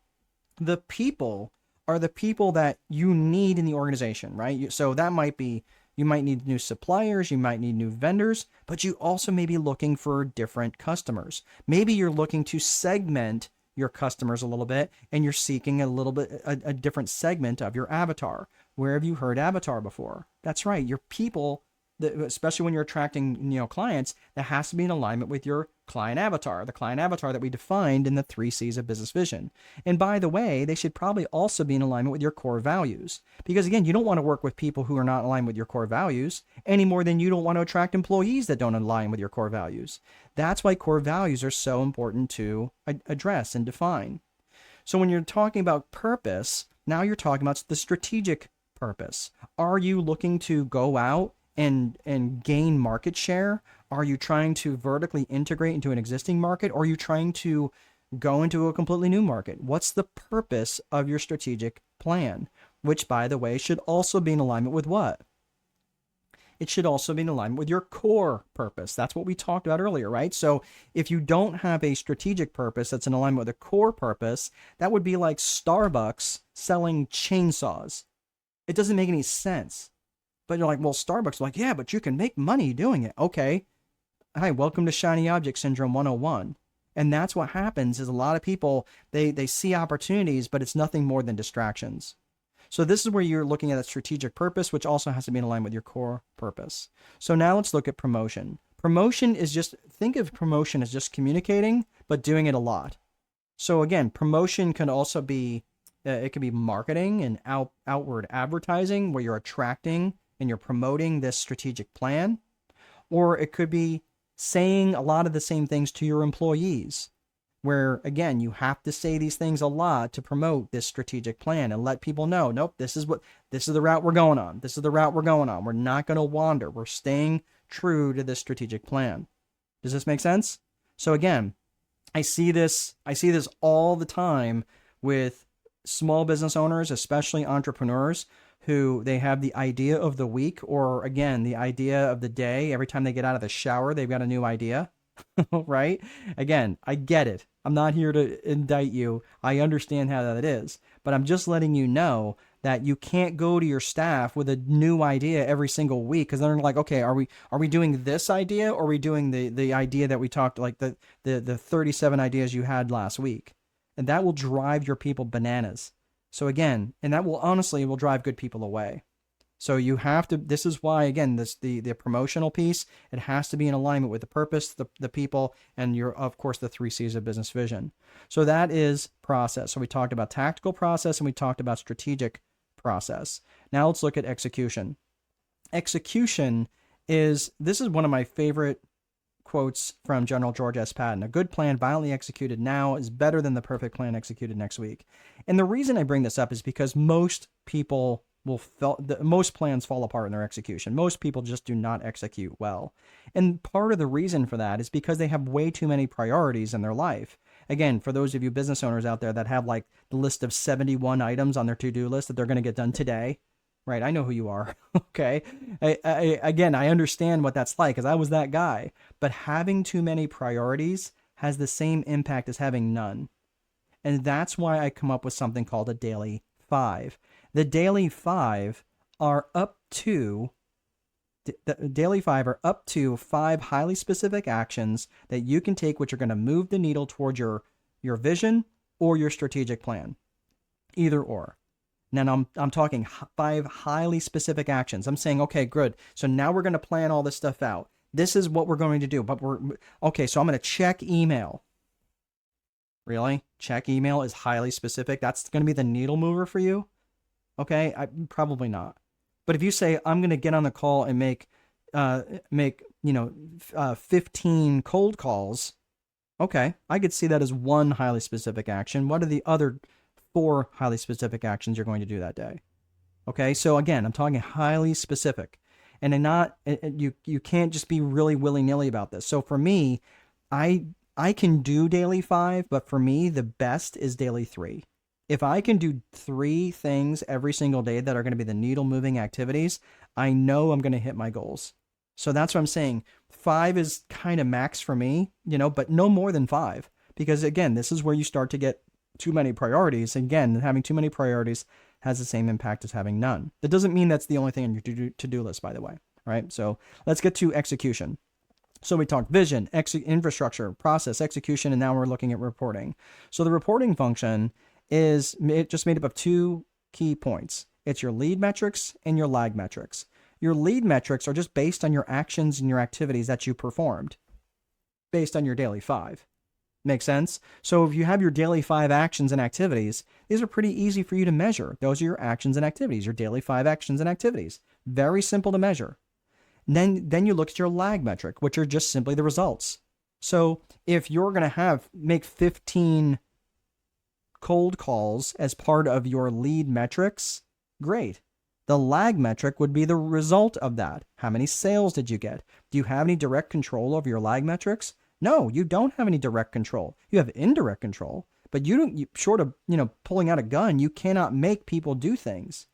The people are the people that you need in the organization, right? So that might be, you might need new suppliers, you might need new vendors, but you also may be looking for different customers. Maybe you're looking to segment your customers a little bit and you're seeking a little bit a different segment of your avatar. Where have you heard avatar before? That's right. Your people, especially when you're attracting clients, that has to be in alignment with your client avatar, the client avatar that we defined in the 3 C's of business vision. And by the way, they should probably also be in alignment with your core values, because again, you don't want to work with people who are not aligned with your core values any more than you don't want to attract employees that don't align with your core values. That's why core values are so important to address and define. So when you're talking about purpose, now you're talking about the strategic purpose. Are you looking to go out and gain market share? Are you trying to vertically integrate into an existing market? Or are you trying to go into a completely new market? What's the purpose of your strategic plan? Which, by the way, should also be in alignment with what? It should also be in alignment with your core purpose. That's what we talked about earlier, right? So if you don't have a strategic purpose that's in alignment with a core purpose, that would be like Starbucks selling chainsaws. It doesn't make any sense. But you're like, well, Starbucks, like, yeah, but you can make money doing it. Okay. Hi, welcome to Shiny Object Syndrome 101. And that's what happens is a lot of people, they see opportunities, but it's nothing more than distractions. So this is where you're looking at a strategic purpose, which also has to be in line with your core purpose. So now let's look at promotion. Promotion is just, think of promotion as just communicating, but doing it a lot. So again, promotion can also be, it can be marketing and outward advertising where you're attracting and you're promoting this strategic plan. Or it could be saying a lot of the same things to your employees, where again, you have to say these things a lot to promote this strategic plan and let people know, nope, this is the route we're going on. This is the route we're going on. We're not going to wander. We're staying true to this strategic plan. Does this make sense? So again, I see this all the time with small business owners, especially entrepreneurs, who they have the idea of the week, or again, the idea of the day. Every time they get out of the shower, they've got a new idea, right? Again, I get it. I'm not here to indict you. I understand how that is, but I'm just letting you know that you can't go to your staff with a new idea every single week, because they're like, okay, are we doing this idea, or are we doing the idea that we talked, like the 37 ideas you had last week? And that will drive your people bananas. So again, and that will drive good people away. So you have to, this is why, again, the promotional piece, it has to be in alignment with the purpose, the people, and of course, the 3 C's of business vision. So that is process. So we talked about tactical process and we talked about strategic process. Now let's look at execution. Execution this is one of my favorite quotes from General George S. Patton. A good plan violently executed now is better than the perfect plan executed next week. And the reason I bring this up is because most plans fall apart in their execution. Most people just do not execute well. And part of the reason for that is because they have way too many priorities in their life. Again, for those of you business owners out there that have like the list of 71 items on their to-do list that they're going to get done today, right? I know who you are. Okay. Again, I understand what that's like, because I was that guy. But having too many priorities has the same impact as having none. And that's why I come up with something called a daily 5. The daily 5 are up to 5 highly specific actions that you can take, which are going to move the needle towards your vision or your strategic plan. Either or. Now I'm talking 5 highly specific actions. I'm saying, okay, good. So now we're going to plan all this stuff out. This is what we're going to do. But so I'm going to check email, Really? Check email is highly specific. That's going to be the needle mover for you? Okay, probably not. But if you say I'm going to get on the call and make 15 cold calls, okay, I could see that as one highly specific action. What are the other 4 highly specific actions you're going to do that day? Okay, so again, I'm talking highly specific, and you can't just be really willy-nilly about this. So for me, I can do daily 5, but for me, the best is daily 3. If I can do 3 things every single day that are going to be the needle moving activities, I know I'm going to hit my goals. So that's what I'm saying. 5 is kind of max for me, but no more than 5. Because again, this is where you start to get too many priorities. Again, having too many priorities has the same impact as having none. That doesn't mean that's the only thing on your to-do list, by the way. All right. So let's get to execution. So we talked vision, infrastructure, process, execution, and now we're looking at reporting. So the reporting function is just made up of 2 key points. It's your lead metrics and your lag metrics. Your lead metrics are just based on your actions and your activities that you performed, based on your daily 5. Make sense? So if you have your daily 5 actions and activities, these are pretty easy for you to measure. Those are your actions and activities, your daily 5 actions and activities. Very simple to measure. Then you look at your lag metric, which are just simply the results. So if you're going to make 15 cold calls as part of your lead metrics, great. The lag metric would be the result of that. How many sales did you get? Do you have any direct control over your lag metrics? No, you don't have any direct control. You have indirect control, but short of, pulling out a gun, you cannot make people do things.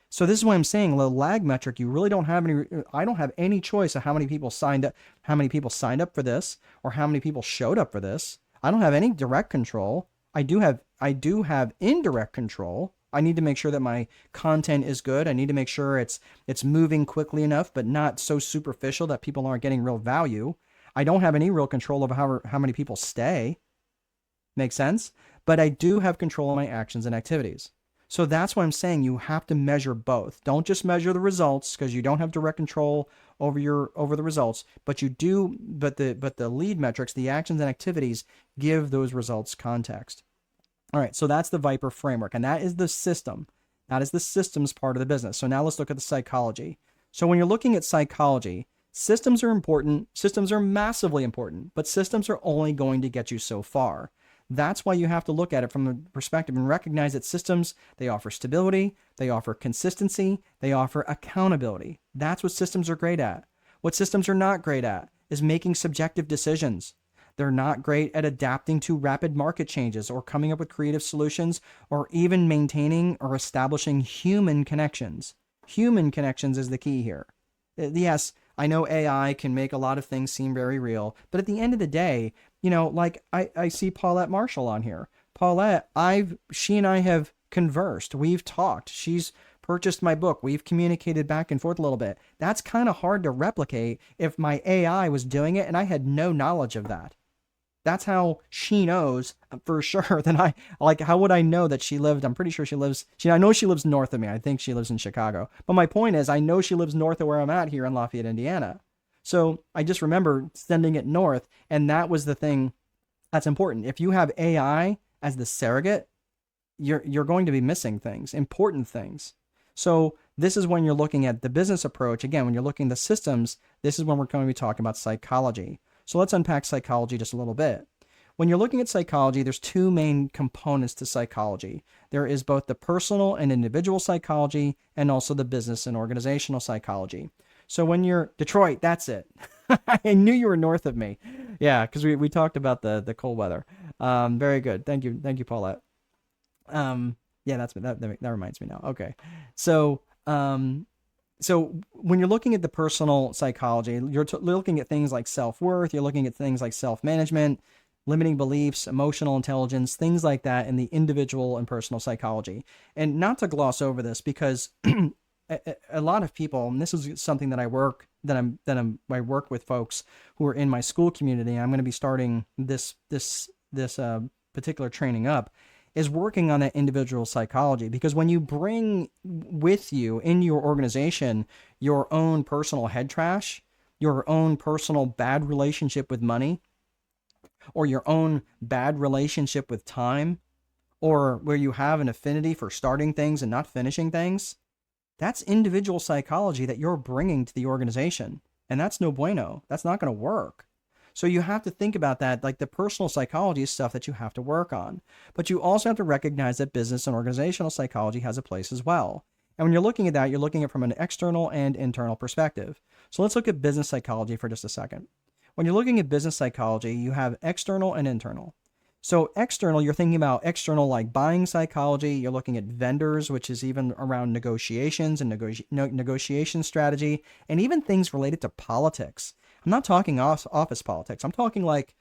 So this is what I'm saying. The lag metric, you really don't have any. I don't have any choice of how many people signed up for this, or how many people showed up for this. I don't have any direct control. I do have indirect control. I need to make sure that my content is good. I need to make sure it's moving quickly enough, but not so superficial that people aren't getting real value. I don't have any real control over how many people stay. Make sense? But I do have control of my actions and activities. So that's why I'm saying you have to measure both. Don't just measure the results, because you don't have direct control over the results, but you do. But the lead metrics, the actions and activities, give those results context. All right, so that's the Viper framework, and that is the system. That is the systems part of the business. So now let's look at the psychology. So when you're looking at psychology, systems are important. Systems are massively important, but systems are only going to get you so far. That's why you have to look at it from the perspective and recognize that systems, they offer stability, they offer consistency, they offer accountability. That's what systems are great at. What systems are not great at is making subjective decisions. They're not great at adapting to rapid market changes or coming up with creative solutions or even maintaining or establishing human connections. Human connections is the key here. Yes, I know AI can make a lot of things seem very real, but at the end of the day, like I see Paulette Marshall on here. Paulette, she and I have conversed. We've talked. She's purchased my book. We've communicated back and forth a little bit. That's kind of hard to replicate if my AI was doing it and I had no knowledge of that. That's how she knows for sure. How would I know that she lived? I'm pretty sure I know she lives north of me. I think she lives in Chicago. But my point is, I know she lives north of where I'm at here in Lafayette, Indiana. So I just remember sending it north. And that was the thing that's important. If you have AI as the surrogate, you're going to be missing things, important things. So this is when you're looking at the business approach. Again, when you're looking at the systems, this is when we're going to be talking about psychology. So let's unpack psychology just a little bit. When you're looking at psychology, there's 2 main components to psychology. There is both the personal and individual psychology and also the business and organizational psychology. So when you're Detroit, that's it. I knew you were north of me. Yeah, because we talked about the cold weather. Very good. Thank you, Paulette. Yeah, that reminds me now. Okay, so when you're looking at the personal psychology, you're looking at things like self-worth, you're looking at things like self-management, limiting beliefs, emotional intelligence, things like that in the individual and personal psychology. And not to gloss over this, because a lot of people, and this is something that I work with folks who are in my school community. I'm going to be starting this particular training up, is working on that individual psychology. Because when you bring with you in your organization your own personal head trash, your own personal bad relationship with money, or your own bad relationship with time, or where you have an affinity for starting things and not finishing things, that's individual psychology that you're bringing to the organization. And that's no bueno. That's not going to work. So you have to think about that. Like the personal psychology is stuff that you have to work on. But you also have to recognize that business and organizational psychology has a place as well. And when you're looking at that, you're looking at it from an external and internal perspective. So let's look at business psychology for just a second. When you're looking at business psychology, you have external and internal. So external, you're thinking about external like buying psychology. You're looking at vendors, which is even around negotiations and negotiation strategy, and even things related to politics. I'm not talking office politics. I'm talking like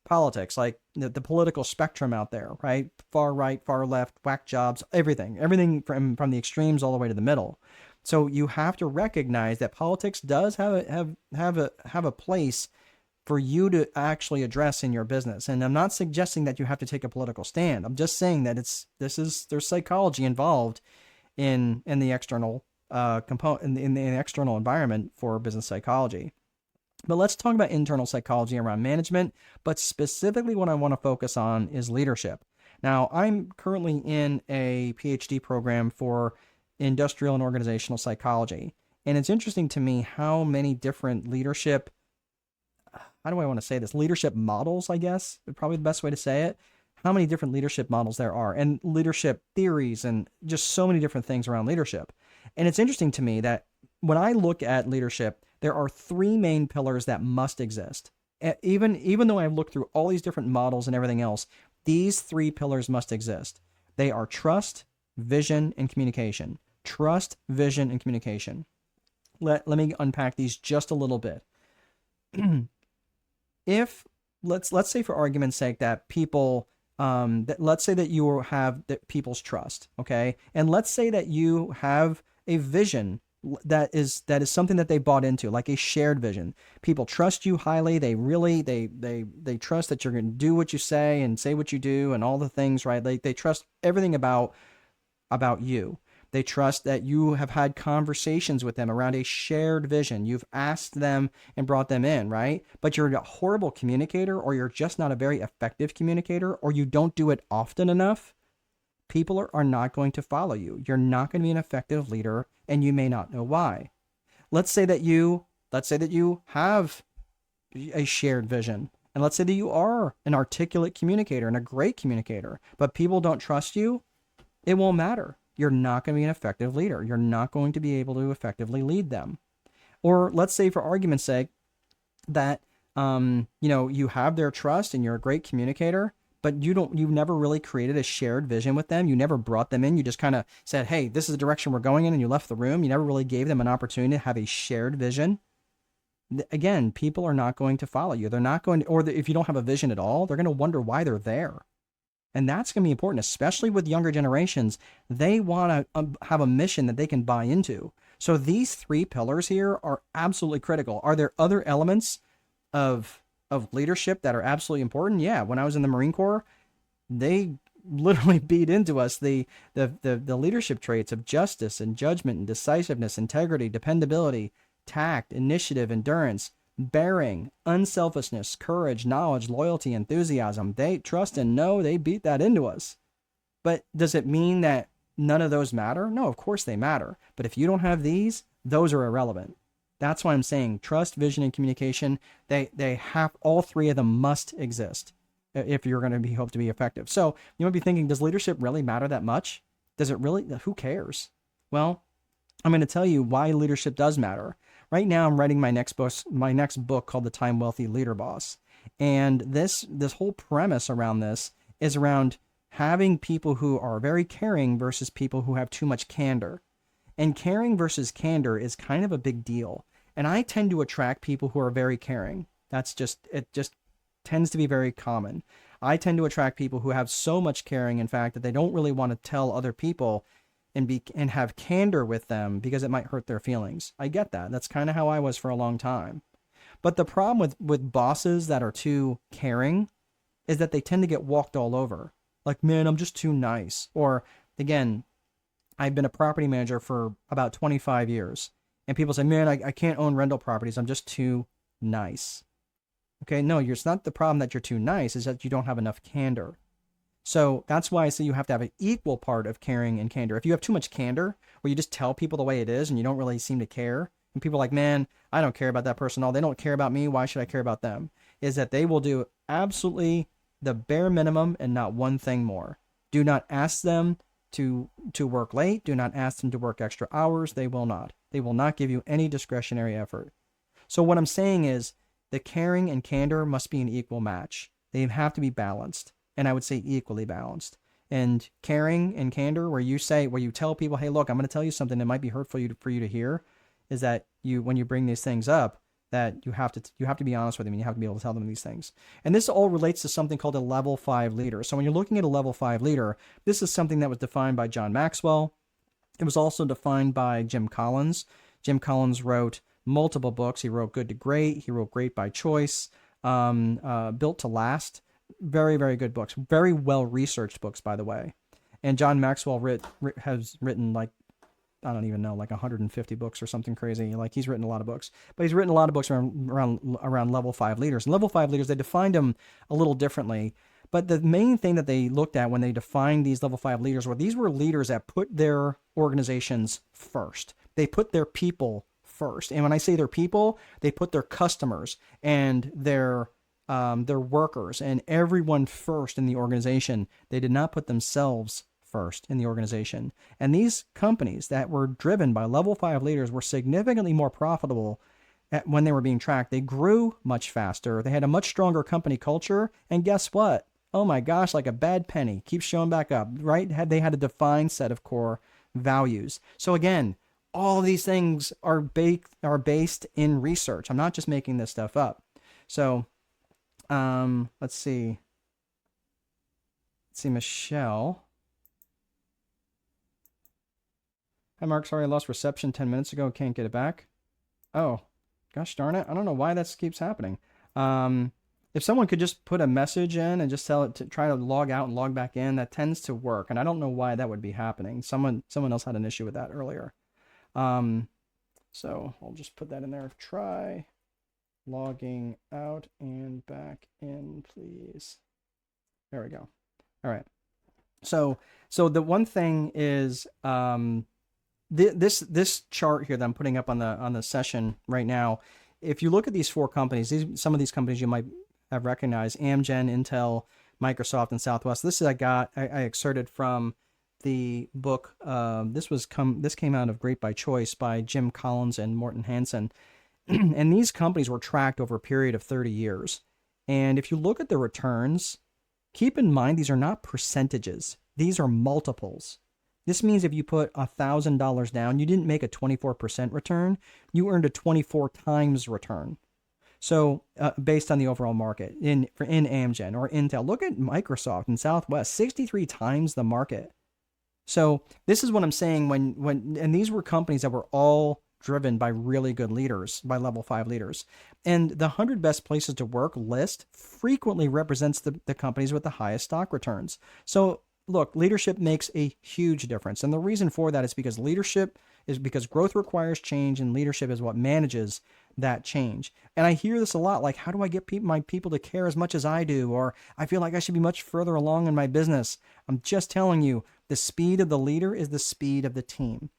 politics, like the political spectrum out there, right? Far right, far left, whack jobs, everything from the extremes all the way to the middle. So you have to recognize that politics does have a place for you to actually address in your business. And I'm not suggesting that you have to take a political stand. I'm just saying that there's psychology involved in the external component in the external environment for business psychology. But let's talk about internal psychology around management, but specifically what I want to focus on is leadership. Now, I'm currently in a PhD program for industrial and organizational psychology. And it's interesting to me how many different leadership models, I guess, is probably the best way to say it. How many different leadership models there are, and leadership theories, and just so many different things around leadership. And it's interesting to me that when I look at leadership, there are three main pillars that must exist. Even though I've looked through all these different models and everything else, these three pillars must exist. They are trust, vision, and communication. Trust, vision, and communication. Let me unpack these just a little bit. If let's say for argument's sake that people let's say that you have people's trust, okay, and let's say that you have a vision that is something that they bought into, like a shared vision. People trust you highly. They really they trust that you're going to do what you say and say what you do and all the things, right? They trust everything about you. They trust that you have had conversations with them around a shared vision. You've asked them and brought them in, right? But you're a horrible communicator, or you're just not a very effective communicator, or you don't do it often enough. People are not going to follow you. You're not going to be an effective leader, and you may not know why. Let's say that you have a shared vision, and let's say that you are an articulate communicator and a great communicator, but people don't trust you. It won't matter. You're not going to be an effective leader. You're not going to be able to effectively lead them. Or let's say, for argument's sake, that you have their trust and you're a great communicator, but you've never really created a shared vision with them. You never brought them in. You just kind of said, hey, this is the direction we're going in, and you left the room. You never really gave them an opportunity to have a shared vision. Again, people are not going to follow you. They're not going to, or if you don't have a vision at all, they're going to wonder why they're there. And that's going to be important, especially with younger generations. They want to have a mission that they can buy into. So these three pillars here are absolutely critical. Are there other elements of leadership that are absolutely important? Yeah. When I was in the Marine Corps, they literally beat into us the leadership traits of justice and judgment and decisiveness, integrity, dependability, tact, initiative, endurance, bearing, unselfishness, courage, knowledge, loyalty, enthusiasm. They trust and know. They beat that into us. But does it mean that none of those matter? No, of course they matter. But if you don't have these, those are irrelevant. That's why I'm saying trust, vision, and communication, they have, all three of them must exist if you're going to be hope to be effective. So you might be thinking, does leadership really matter that much? Does it really? Who cares? Well, I'm going to tell you why leadership does matter. Right now, I'm writing my next book called The Time Wealthy Leader Boss. And this whole premise around this is around having people who are very caring versus people who have too much candor. And caring versus candor is kind of a big deal. And I tend to attract people who are very caring. It just tends to be very common. I tend to attract people who have so much caring, in fact, that they don't really want to tell other people and have candor with them because it might hurt their feelings. I get that. That's kind of how I was for a long time. But the problem with bosses that are too caring is that they tend to get walked all over. Like, man, I'm just too nice. Or again, I've been a property manager for about 25 years. And people say, man, I can't own rental properties. I'm just too nice. Okay, no, it's not the problem that you're too nice, is that you don't have enough candor. So that's why I say you have to have an equal part of caring and candor. If you have too much candor, where you just tell people the way it is and you don't really seem to care, and people are like, man, I don't care about that person at all. They don't care about me. Why should I care about them? Is that they will do absolutely the bare minimum and not one thing more. Do not ask them to work late. Do not ask them to work extra hours. They will not. They will not give you any discretionary effort. So what I'm saying is the caring and candor must be an equal match. They have to be balanced, and I would say equally balanced. And caring and candor, where you tell people, hey, look, I'm going to tell you something that might be hurtful for you to hear, is that when you bring these things up, that you have to be honest with them, and you have to be able to tell them these things. And this all relates to something called a level 5 leader. So when you're looking at a level 5 leader, this is something that was defined by John Maxwell. It was also defined by Jim Collins. Jim Collins wrote multiple books. He wrote Good to Great. He wrote Great by Choice, Built to Last. Very, very good books. Very well researched books, by the way. And John Maxwell has written like, I don't even know, like 150 books or something crazy. Like, he's written a lot of books, but he's written a lot of books around level 5 leaders. And level 5 leaders, they defined them a little differently. But the main thing that they looked at when they defined these level 5 leaders these were leaders that put their organizations first. They put their people first. And when I say their people, they put their customers and their workers and everyone first in the organization. They did not put themselves first in the organization. And these companies that were driven by level 5 leaders were significantly more profitable when they were being tracked. They grew much faster. They had a much stronger company culture. And guess what? Oh my gosh, like a bad penny keeps showing back up, right? They had a defined set of core values. So again, all of these things are based in research. I'm not just making this stuff up. So let's see. Michelle. Hi, Mark. Sorry, I lost reception 10 minutes ago. Can't get it back. Oh, gosh darn it. I don't know why that keeps happening. If someone could just put a message in and just tell it to try to log out and log back in, that tends to work. And I don't know why that would be happening. Someone else had an issue with that earlier. So I'll just put that in there. Try logging out and back in, please. There we go. All right. So the one thing is, this chart here that I'm putting up on the session right now, if you look at these 4 companies, some of these companies you might have recognized: Amgen, Intel, Microsoft, and Southwest. This I excerpted from the book. This came out of Great by Choice by Jim Collins and Morton Hansen. And these companies were tracked over a period of 30 years. And if you look at the returns, keep in mind these are not percentages. These are multiples. This means if you put $1,000 down, you didn't make a 24% return. You earned a 24 times return. So based on the overall market in Amgen or Intel, look at Microsoft and Southwest, 63 times the market. So this is what I'm saying and these were companies that were all driven by really good leaders, by level 5 leaders. And the 100 best places to work list frequently represents the companies with the highest stock returns. So look, leadership makes a huge difference. And the reason for that is because growth requires change, and leadership is what manages that change. And I hear this a lot, like, how do I get my people to care as much as I do? Or I feel like I should be much further along in my business. I'm just telling you, the speed of the leader is the speed of the team.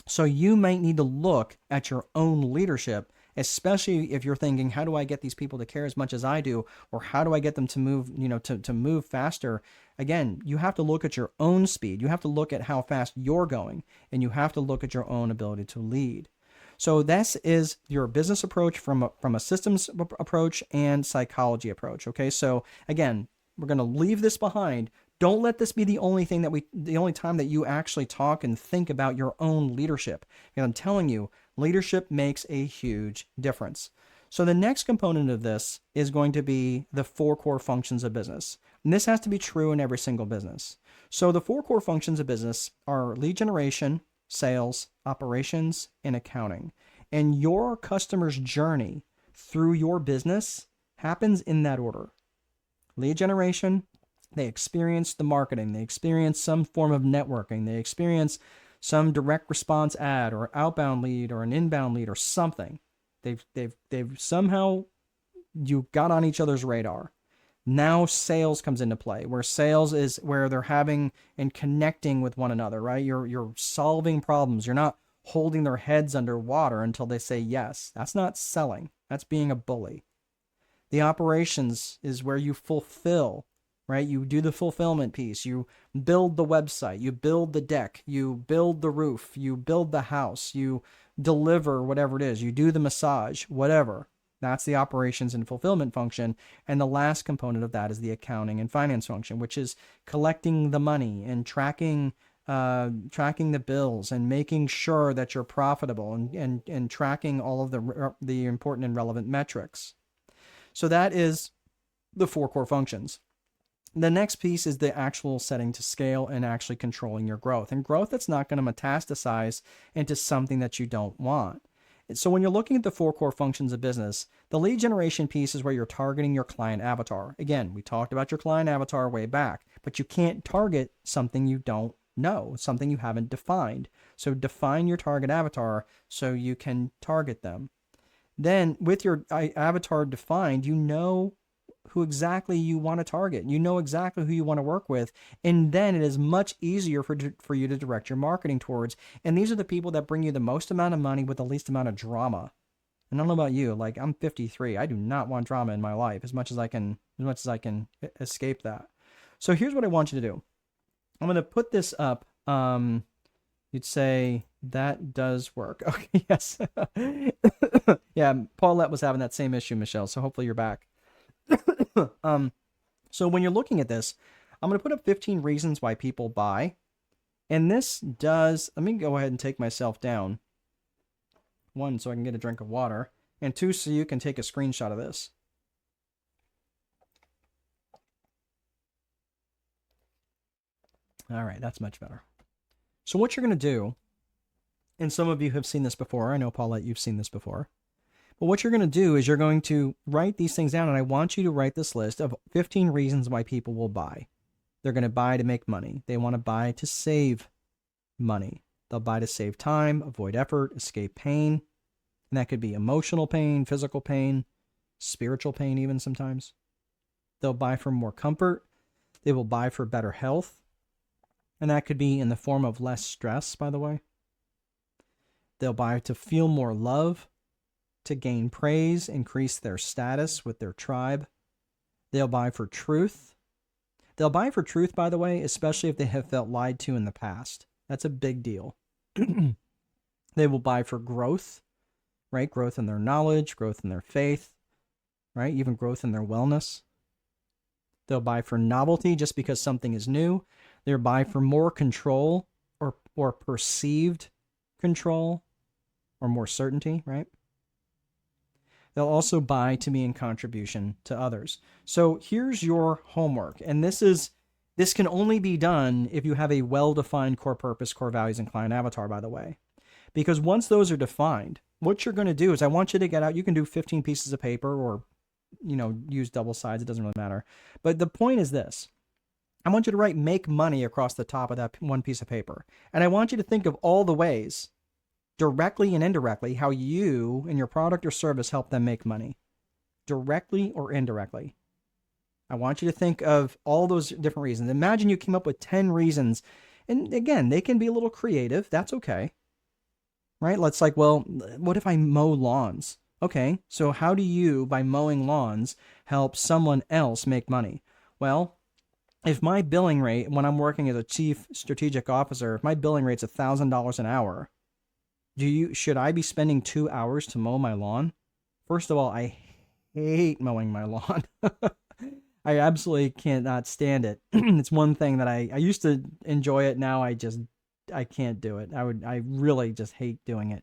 So you might need to look at your own leadership, especially if you're thinking, how do I get these people to care as much as I do? Or how do I get them to move, to move faster? Again, you have to look at your own speed. You have to look at how fast you're going, and you have to look at your own ability to lead. So this is your business approach from a systems approach and psychology approach. Okay. So again, we're going to leave this behind. Don't let this be the only time that you actually talk and think about your own leadership. And I'm telling you, leadership makes a huge difference. So the next component of this is going to be the 4 core functions of business. And this has to be true in every single business. So the 4 core functions of business are lead generation, sales, operations, and accounting. And your customer's journey through your business happens in that order. Lead generation, they experience the marketing, they experience some form of networking, they experience some direct response ad or outbound lead or an inbound lead or something. They've somehow you got on each other's radar. Now sales comes into play, where sales is where they're having and connecting with one another, right? You're solving problems. You're not holding their heads underwater until they say yes. That's not selling. That's being a bully. The operations is where you fulfill, right? You do the fulfillment piece. You build the website. You build the deck. You build the roof. You build the house. You deliver whatever it is. You do the massage, whatever. That's the operations and fulfillment function. And the last component of that is the accounting and finance function, which is collecting the money and tracking the bills and making sure that you're profitable and tracking all of the important and relevant metrics. So that is the 4 core functions. The next piece is the actual setting to scale and actually controlling your growth. And growth that's not going to metastasize into something that you don't want. So when you're looking at the 4 core functions of business, the lead generation piece is where you're targeting your client avatar. Again, we talked about your client avatar way back, but you can't target something you don't know, something you haven't defined. So define your target avatar so you can target them. Then with your avatar defined, you know who exactly you want to target. You know exactly who you want to work with. And then it is much easier for you to direct your marketing towards. And these are the people that bring you the most amount of money with the least amount of drama. And I don't know about you, like I'm 53. I do not want drama in my life as much as I can escape that. So here's what I want you to do. I'm going to put this up. You'd say that does work. Okay, yes. Yeah, Paulette was having that same issue, Michelle. So hopefully you're back. So when you're looking at this, I'm going to put up 15 reasons why people buy. And this does, let me go ahead and take myself down. 1, so I can get a drink of water. And 2, so you can take a screenshot of this. All right, that's much better. So what you're going to do, and some of you have seen this before. I know, Paulette, you've seen this before. But what you're going to do is you're going to write these things down, and I want you to write this list of 15 reasons why people will buy. They're going to buy to make money. They want to buy to save money. They'll buy to save time, avoid effort, escape pain. And that could be emotional pain, physical pain, spiritual pain even sometimes. They'll buy for more comfort. They will buy for better health. And that could be in the form of less stress, by the way. They'll buy to feel more love, to gain praise, increase their status with their tribe. They'll buy for truth. They'll buy for truth, by the way, especially if they have felt lied to in the past. That's a big deal. They will buy for growth, right? Growth in their knowledge, growth in their faith, right? Even growth in their wellness. They'll buy for novelty just because something is new. They'll buy for more control or perceived control or more certainty, right? They'll also buy to be in contribution to others. So here's your homework. And this can only be done if you have a well-defined core purpose, core values, and client avatar, by the way. Because once those are defined, what you're going to do is I want you to get out, you can do 15 pieces of paper or, use double sides. It doesn't really matter. But the point is this. I want you to write make money across the top of that one piece of paper. And I want you to think of all the ways, directly and indirectly, how you and your product or service help them make money, directly or indirectly. I want you to think of all those different reasons. Imagine you came up with 10 reasons. And again, they can be a little creative. That's okay. Right? Let's what if I mow lawns? Okay, so how do you, by mowing lawns, help someone else make money? Well, if my billing rate, when I'm working as a chief strategic officer, if my billing rate's $1,000 an hour, should I be spending 2 hours to mow my lawn? First of all, I hate mowing my lawn. I absolutely cannot stand it. It's one thing that I used to enjoy it. Now I can't do it. I really just hate doing it.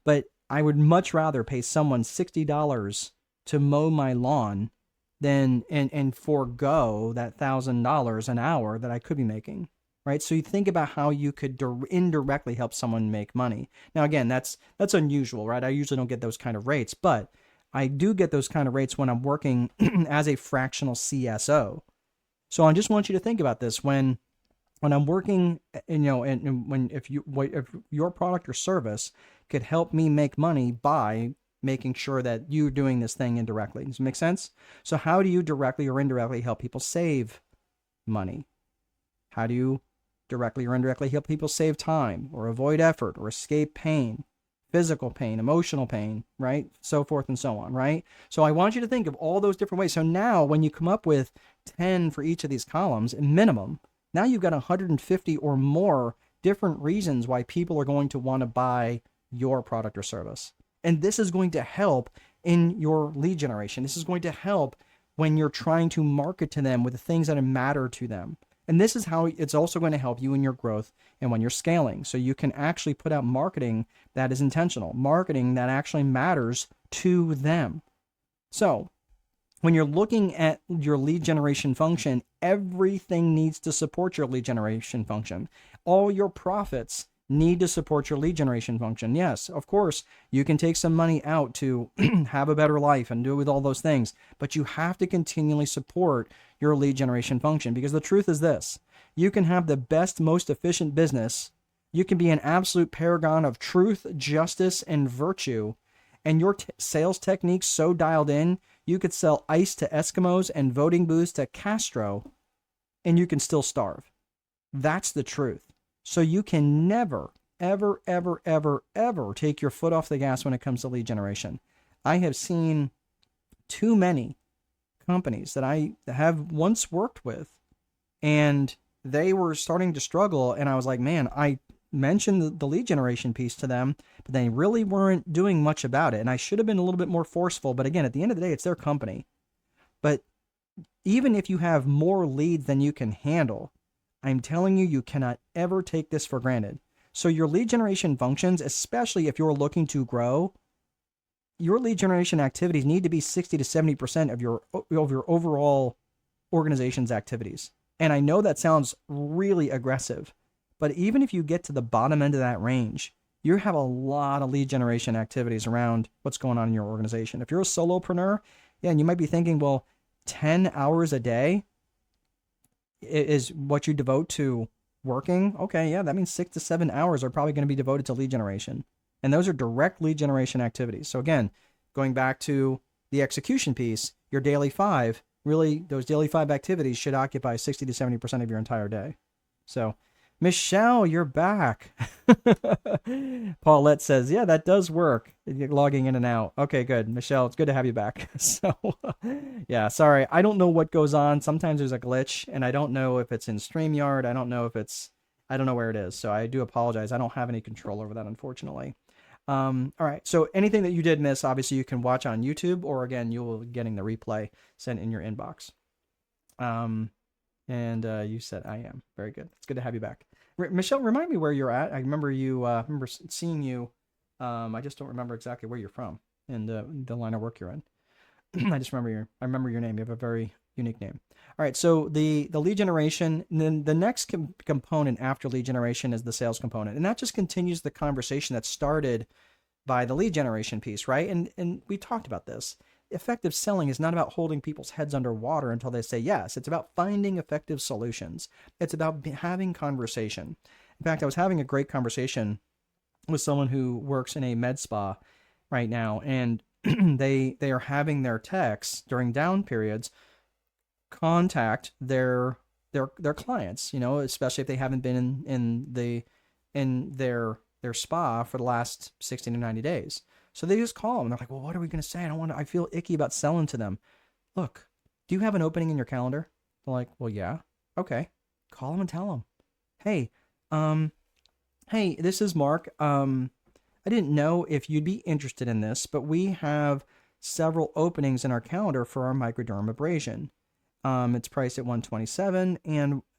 But I would much rather pay someone $60 to mow my lawn than and forego that $1,000 an hour that I could be making. Right? So you think about how you could indirectly help someone make money. Now, again, that's unusual, right? I usually don't get those kind of rates, but I do get those kind of rates when I'm working as a fractional CSO. So I just want you to think about this when I'm working, if your product or service could help me make money by making sure that you're doing this thing indirectly. Does it make sense? So how do you directly or indirectly help people save money? How do you directly or indirectly help people save time or avoid effort or escape pain, physical pain, emotional pain, right? So forth and so on, right? So I want you to think of all those different ways. So now when you come up with 10 for each of these columns, minimum, now you've got 150 or more different reasons why people are going to want to buy your product or service. And this is going to help in your lead generation. This is going to help when you're trying to market to them with the things that matter to them. And this is how it's also going to help you in your growth and when you're scaling. So you can actually put out marketing that is intentional, marketing that actually matters to them. So when you're looking at your lead generation function, everything needs to support your lead generation function. All your profits need to support your lead generation function. Yes, of course, you can take some money out to have a better life and do it with all those things, but you have to continually support your lead generation function, because the truth is this: you can have the best, most efficient business. You can be an absolute paragon of truth, justice, and virtue, and your sales techniques so dialed in, you could sell ice to Eskimos and voting booths to Castro, and you can still starve. That's the truth. So you can never, ever, ever, ever, ever take your foot off the gas when it comes to lead generation. I have seen too many companies that I have once worked with, and they were starting to struggle. And I was like, man, I mentioned the lead generation piece to them, but they really weren't doing much about it. And I should have been a little bit more forceful. But again, at the end of the day, it's their company. But even if you have more leads than you can handle, I'm telling you, you cannot ever take this for granted. So your lead generation functions, especially if you're looking to grow, your lead generation activities need to be 60 to 70% of your overall organization's activities. And I know that sounds really aggressive, but even if you get to the bottom end of that range, you have a lot of lead generation activities around what's going on in your organization. If you're a solopreneur, yeah, and you might be thinking, well, 10 hours a day is what you devote to working. Okay, yeah, that means 6 to 7 hours are probably going to be devoted to lead generation. And those are direct lead generation activities. So again, going back to the execution piece, your daily 5, really those daily 5 activities should occupy 60 to 70% of your entire day. So Michelle, you're back. Paulette says, yeah, that does work. You're logging in and out. Okay, good. Michelle, it's good to have you back. So, yeah, sorry. I don't know what goes on. Sometimes there's a glitch, and I don't know if it's in StreamYard. I don't know where it is. So I do apologize. I don't have any control over that, unfortunately. All right. So anything that you did miss, obviously you can watch on YouTube, or again, you will be getting the replay sent in your inbox. And you said I am. Very good. It's good to have you back. Michelle, remind me where you're at. I remember remember seeing you. I just don't remember exactly where you're from and the line of work you're in. I remember your name. You have a very unique name. All right. So the lead generation, then the next component after lead generation is the sales component. And that just continues the conversation that started by the lead generation piece, right? And we talked about this. Effective selling is not about holding people's heads underwater until they say yes. It's about finding effective solutions. It's about having conversation. In fact, I was having a great conversation with someone who works in a med spa right now, and they are having their techs during down periods contact their clients, especially if they haven't been in their spa for the last 60 to 90 days. So they just call them. They're like, well, what are we going to say? I feel icky about selling to them. Look, do you have an opening in your calendar? They're like, well, yeah. Okay. Call them and tell them, hey, this is Mark. I didn't know if you'd be interested in this, but we have several openings in our calendar for our microdermabrasion. It's priced at $127.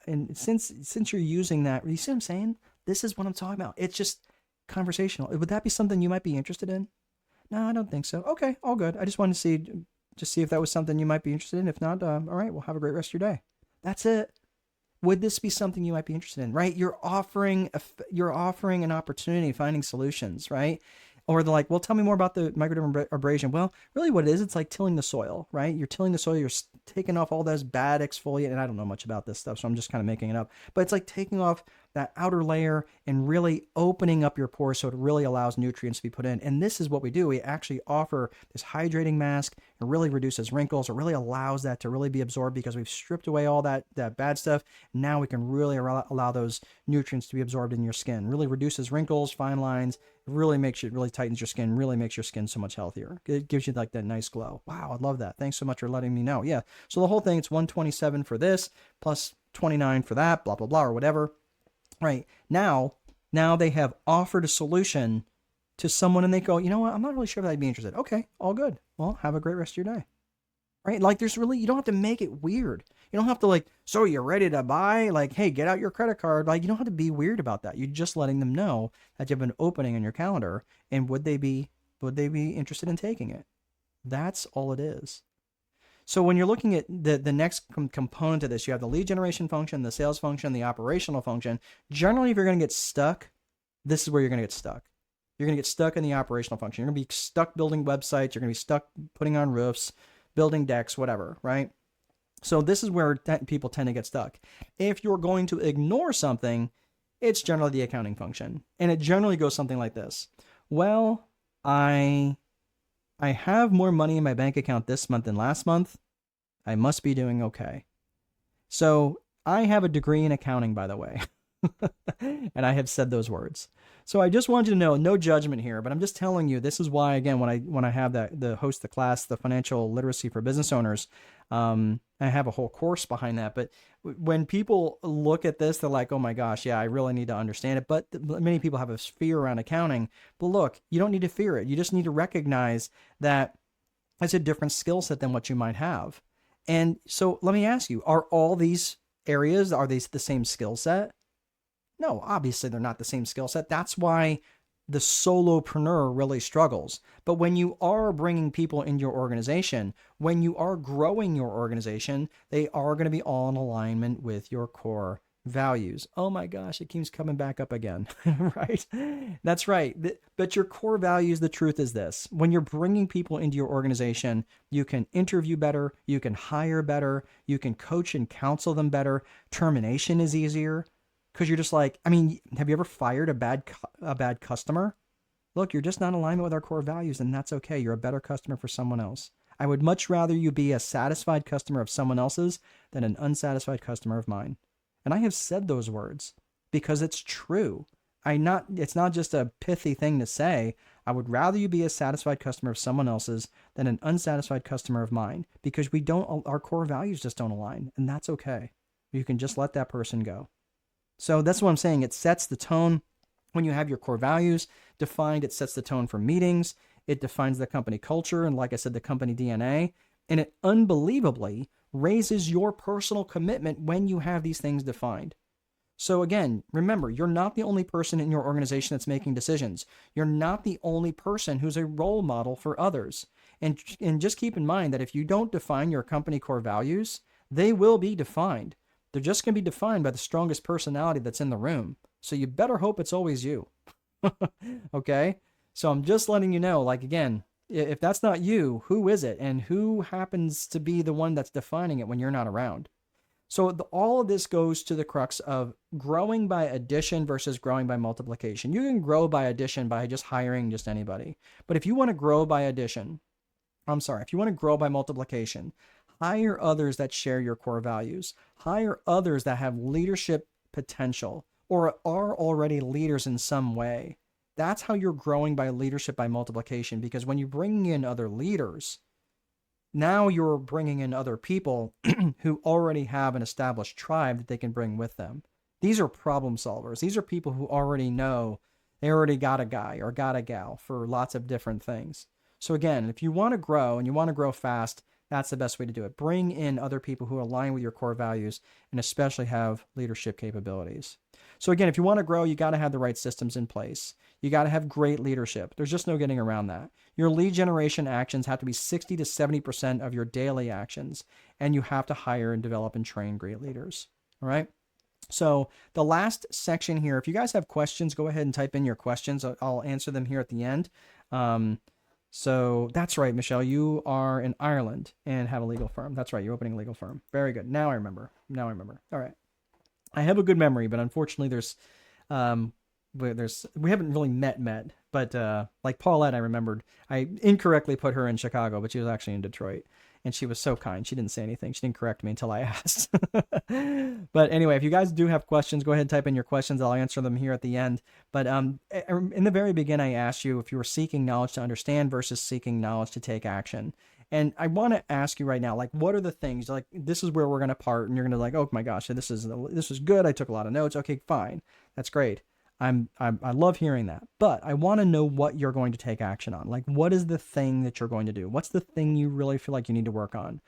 And since you're using that, you see what I'm saying? This is what I'm talking about. It's just conversational. Would that be something you might be interested in? No, I don't think so. Okay, all good. I just wanted to see if that was something you might be interested in. If not, all right, well, have a great rest of your day. That's it. Would this be something you might be interested in, right? You're offering an opportunity, finding solutions, right? Or they're like, well, tell me more about the microdermabrasion. Well, really what it is, it's like tilling the soil, right? You're tilling the soil, you're taking off all those bad exfoliant, and I don't know much about this stuff, so I'm just kind of making it up. But it's like taking off that outer layer and really opening up your pores so it really allows nutrients to be put in. And this is what we do. We actually offer this hydrating mask. It really reduces wrinkles. It really allows that to really be absorbed because we've stripped away all that bad stuff. Now we can really allow those nutrients to be absorbed in your skin. Really reduces wrinkles, fine lines. It really makes it really tightens your skin, really makes your skin so much healthier. It gives you like that nice glow. Wow, I love that. Thanks so much for letting me know. Yeah. So the whole thing, it's 127 for this plus 29 for that, blah, blah, blah, or whatever. Right. Now they have offered a solution to someone and they go, you know what? I'm not really sure if I'd be interested. Okay, all good. Well, have a great rest of your day. Right? Like there's really, you don't have to make it weird. You don't have to like, so you're ready to buy? Like, hey, get out your credit card. Like, you don't have to be weird about that. You're just letting them know that you have an opening in your calendar and would they be interested in taking it? That's all it is. So when you're looking at the next component of this, you have the lead generation function, the sales function, the operational function. Generally, if you're going to get stuck, this is where you're going to get stuck. You're going to get stuck in the operational function. You're going to be stuck building websites. You're going to be stuck putting on roofs, building decks, whatever, right? So this is where people tend to get stuck. If you're going to ignore something, it's generally the accounting function. And it generally goes something like this. Well, I have more money in my bank account this month than last month. I must be doing okay. So I have a degree in accounting, by the way. And I have said those words. So I just want you to know, no judgment here, but I'm just telling you, this is why, again, when I have the host the class, the financial literacy for business owners, I have a whole course behind that. But when people look at this, they're like, oh my gosh, yeah, I really need to understand it. But many people have a fear around accounting. But look, you don't need to fear it. You just need to recognize that it's a different skill set than what you might have. And so let me ask you, are all these areas, are they the same skill set? No, obviously they're not the same skill set. That's why the solopreneur really struggles. But when you are bringing people into your organization, when you are growing your organization, they are going to be all in alignment with your core values. Oh my gosh, it keeps coming back up again, right? That's right. But your core values, the truth is this. When you're bringing people into your organization, you can interview better, you can hire better, you can coach and counsel them better. Termination is easier. Because you're just like, I mean, have you ever fired a bad customer? Look, you're just not in alignment with our core values, and that's okay. You're a better customer for someone else. I would much rather you be a satisfied customer of someone else's than an unsatisfied customer of mine. And I have said those words because it's true. It's not just a pithy thing to say. I would rather you be a satisfied customer of someone else's than an unsatisfied customer of mine, because our core values just don't align, and that's okay. You can just let that person go. So that's what I'm saying. It sets the tone when you have your core values defined. It sets the tone for meetings. It defines the company culture. And like I said, the company DNA. And it unbelievably raises your personal commitment when you have these things defined. So again, remember, you're not the only person in your organization that's making decisions. You're not the only person who's a role model for others. And just keep in mind that if you don't define your company core values, they will be defined. They're just going to be defined by the strongest personality that's in the room. So you better hope it's always you. Okay? So I'm just letting you know, like, again, if that's not you, who is it? And who happens to be the one that's defining it when you're not around? So all of this goes to the crux of growing by addition versus growing by multiplication. You can grow by addition by just hiring just anybody. But if you want to grow by addition, if you want to grow by multiplication, hire others that share your core values. Hire others that have leadership potential or are already leaders in some way. That's how you're growing by leadership by multiplication, because when you're bringing in other leaders, now you're bringing in other people who already have an established tribe that they can bring with them. These are problem solvers. These are people who already know they already got a guy or got a gal for lots of different things. So again, if you want to grow and you want to grow fast, that's the best way to do it. Bring in other people who align with your core values and especially have leadership capabilities. So again, if you want to grow, you got to have the right systems in place. You got to have great leadership. There's just no getting around that. Your lead generation actions have to be 60 to 70% of your daily actions, and you have to hire and develop and train great leaders. All right. So the last section here, if you guys have questions, go ahead and type in your questions. I'll answer them here at the end. So that's right, Michelle, you are in Ireland and have a legal firm. That's right, you're opening a legal firm. Very good. Now I remember. All right. I have a good memory, but unfortunately, um, we haven't really met, but like Paulette, I remembered I incorrectly put her in Chicago, but she was actually in Detroit, and she was so kind. She didn't say anything. She didn't correct me until I asked. But anyway, if you guys do have questions, go ahead and type in your questions. I'll answer them here at the end. But in the very beginning, I asked you if you were seeking knowledge to understand versus seeking knowledge to take action. And I want to ask you right now, like, what are the things? Like, this is where we're gonna part, and you're gonna like, oh my gosh, this is good. I took a lot of notes. Okay, fine, that's great. I love hearing that, but I want to know what you're going to take action on. Like, what is the thing that you're going to do? What's the thing you really feel like you need to work on?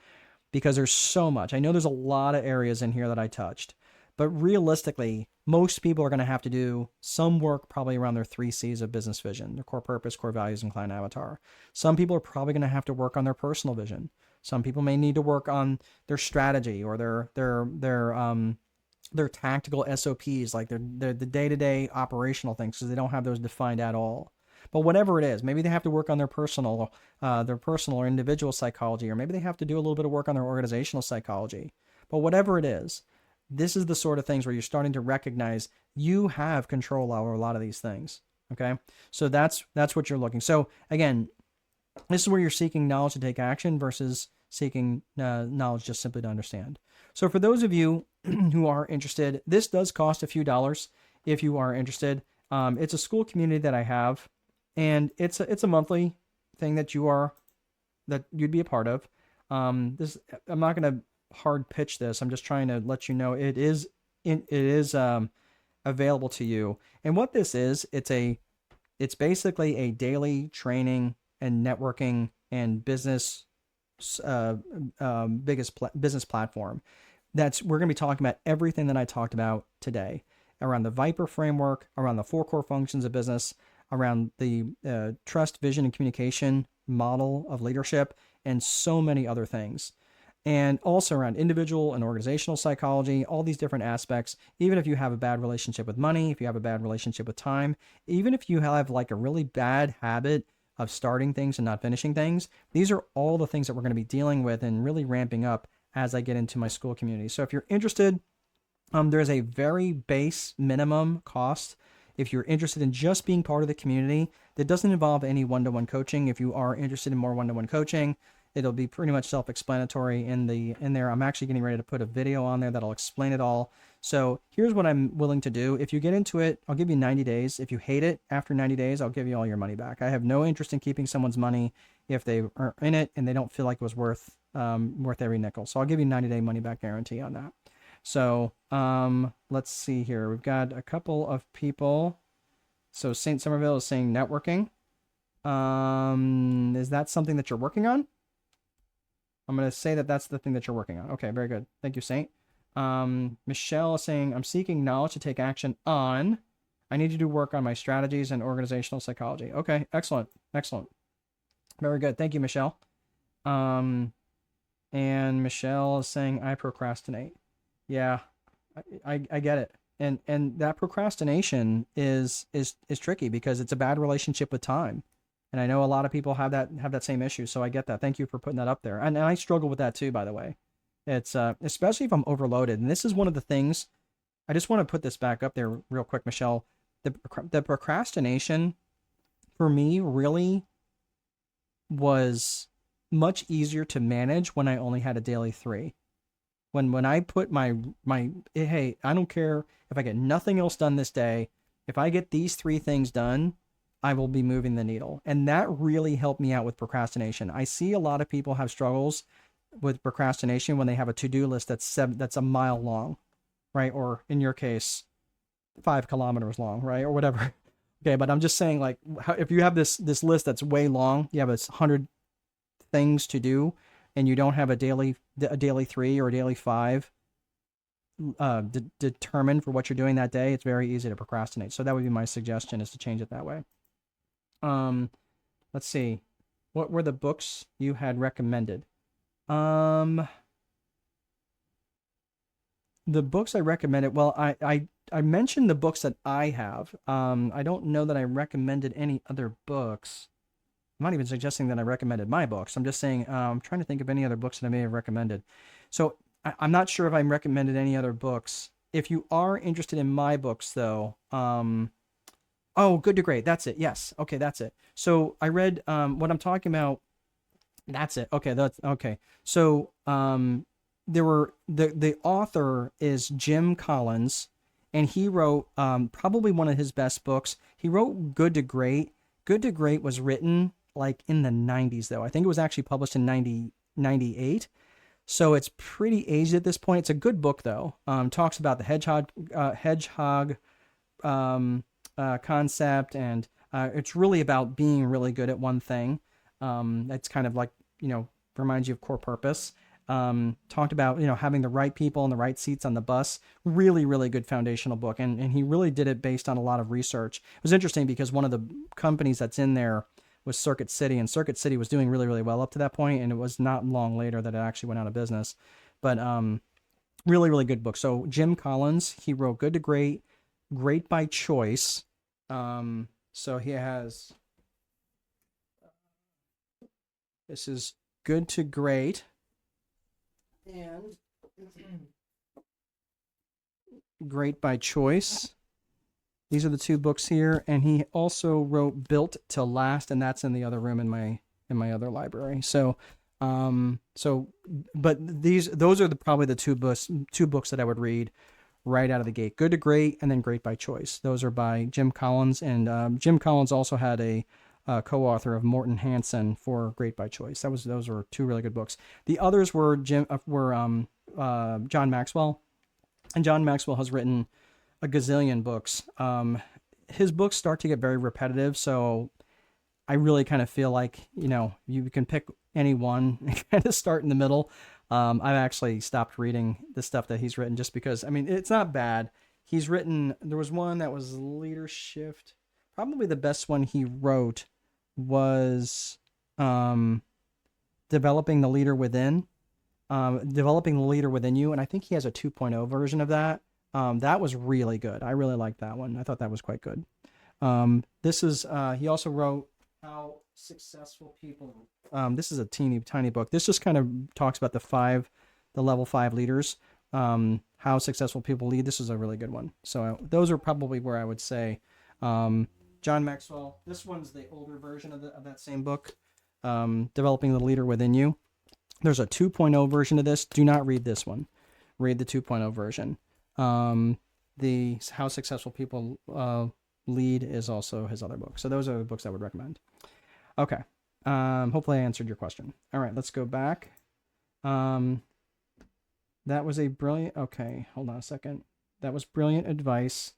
Because there's so much. I know there's a lot of areas in here that I touched, but realistically, most people are going to have to do some work probably around their 3 C's of business vision, their core purpose, core values, and client avatar. Some people are probably going to have to work on their personal vision. Some people may need to work on their strategy or their tactical SOPs, like the day-to-day operational things, because they don't have those defined at all. But whatever it is, maybe they have to work on their personal or individual psychology, or maybe they have to do a little bit of work on their organizational psychology. But whatever it is, this is the sort of things where you're starting to recognize you have control over a lot of these things. Okay, so that's what you're looking. So again, this is where you're seeking knowledge to take action versus seeking knowledge just simply to understand. So for those of you who are interested, this does cost a few dollars if you are interested. It's a school community that I have, and it's a monthly thing that you'd be a part of. This I'm not going to hard pitch this. I'm just trying to let you know it is available to you. And what this is, it's basically a daily training and networking and business business platform. We're going to be talking about everything that I talked about today around the Viper framework, around the 4 core functions of business, around the trust, vision, and communication model of leadership, and so many other things. And also around individual and organizational psychology, all these different aspects. Even if you have a bad relationship with money, if you have a bad relationship with time, even if you have like a really bad habit of starting things and not finishing things, these are all the things that we're going to be dealing with and really ramping up as I get into my school community. So if you're interested, there's a very base minimum cost. If you're interested in just being part of the community, that doesn't involve any one-to-one coaching. If you are interested in more one-to-one coaching, it'll be pretty much self-explanatory in there. I'm actually getting ready to put a video on there that'll explain it all. So here's what I'm willing to do. If you get into it, I'll give you 90 days. If you hate it after 90 days, I'll give you all your money back. I have no interest in keeping someone's money if they are in it and they don't feel like it was worth every nickel. So I'll give you 90-day money back guarantee on that. So let's see here. We've got a couple of people. So St. Somerville is saying networking. Is that something that you're working on? I'm going to say that that's the thing that you're working on. Okay, very good. Thank you, Saint. Michelle is saying, I'm seeking knowledge to take action on. I need to do work on my strategies and organizational psychology. Okay, excellent. Excellent. Very good. Thank you, Michelle. And Michelle is saying, I procrastinate. Yeah, I get it. And that procrastination is tricky because it's a bad relationship with time. And I know a lot of people have that same issue. So I get that. Thank you for putting that up there. And I struggle with that too, by the way. It's especially if I'm overloaded. And this is one of the things, I just want to put this back up there real quick, Michelle. The procrastination for me really was much easier to manage when I only had a daily 3. When I put my hey, I don't care if I get nothing else done this day. If I get these 3 things done, I will be moving the needle. And that really helped me out with procrastination. I see a lot of people have struggles with procrastination when they have a to-do list that's a mile long, right? Or in your case, 5 kilometers long, right? Or whatever. Okay, but I'm just saying, like, if you have this list that's way long, you have 100 things to do, and you don't have a daily 3 or a daily 5 determined for what you're doing that day, it's very easy to procrastinate. So that would be my suggestion, is to change it that way. Let's see. What were the books you had recommended? The books I recommended, well, I mentioned the books that I have. I don't know that I recommended any other books. I'm not even suggesting that I recommended my books. I'm just saying, I'm trying to think of any other books that I may have recommended. So I'm not sure if I recommended any other books if you are interested in my books, though, oh, Good to Great. That's it. Yes. Okay, that's it. So I read what I'm talking about. That's it. Okay, that's okay. So there were the author is Jim Collins, and he wrote probably one of his best books. He wrote Good to Great. Good to Great was written like in the 90s, though. I think it was actually published in 98. So it's pretty aged at this point. It's a good book, though. Talks about the hedgehog concept, and it's really about being really good at one thing. It's kind of like, reminds you of core purpose. Talked about, having the right people in the right seats on the bus. Really, really good foundational book. And he really did it based on a lot of research. It was interesting because one of the companies that's in there was Circuit City, and Circuit City was doing really, really well up to that point, and it was not long later that it actually went out of business. But really, really good book. So Jim Collins, he wrote Good to Great, Great by Choice. So he has, this is Good to Great, and Great by Choice. These are the two books here, and he also wrote Built to Last, and that's in the other room in my other library. So, but those are probably the two books that I would read right out of the gate. Good to Great, and then Great by Choice. Those are by Jim Collins, and Jim Collins also had a co-author of Morton Hansen for Great by Choice. Those were two really good books. The others were John Maxwell, and John Maxwell has written a gazillion books. His books start to get very repetitive, so I really kind of feel like, you can pick any one and kind of start in the middle. I've actually stopped reading the stuff that he's written just because, it's not bad. There was one that was Leadership. Probably the best one he wrote was Developing the Leader Within. Developing the Leader Within You, and I think he has a 2.0 version of that. That was really good. I really liked that one. I thought that was quite good. This is, he also wrote How Successful People. This is a tiny book. This just kind of talks about the level 5 leaders, how successful people lead. This is a really good one. So those are probably where I would say, John Maxwell. This one's the older version of that same book, Developing the Leader Within You. There's a 2.0 version of this. Do not read this one. Read the 2.0 version. The How Successful People Lead is also his other book. So those are the books I would recommend. Okay. Hopefully I answered your question. All right, let's go back. That was a brilliant, okay, hold on a second. That was brilliant advice.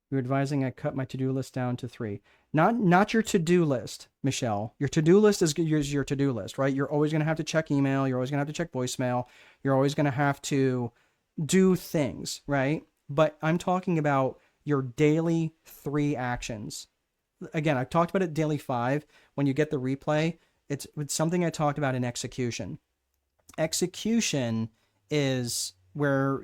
You're advising I cut my to-do list down to 3. Not your to-do list, Michelle. Your to-do list is your to-do list, right? You're always going to have to check email. You're always going to have to check voicemail. You're always going to have to do things, right? But I'm talking about your daily 3 actions. Again, I've talked about it daily 5. When you get the replay, it's something I talked about in execution. Execution is where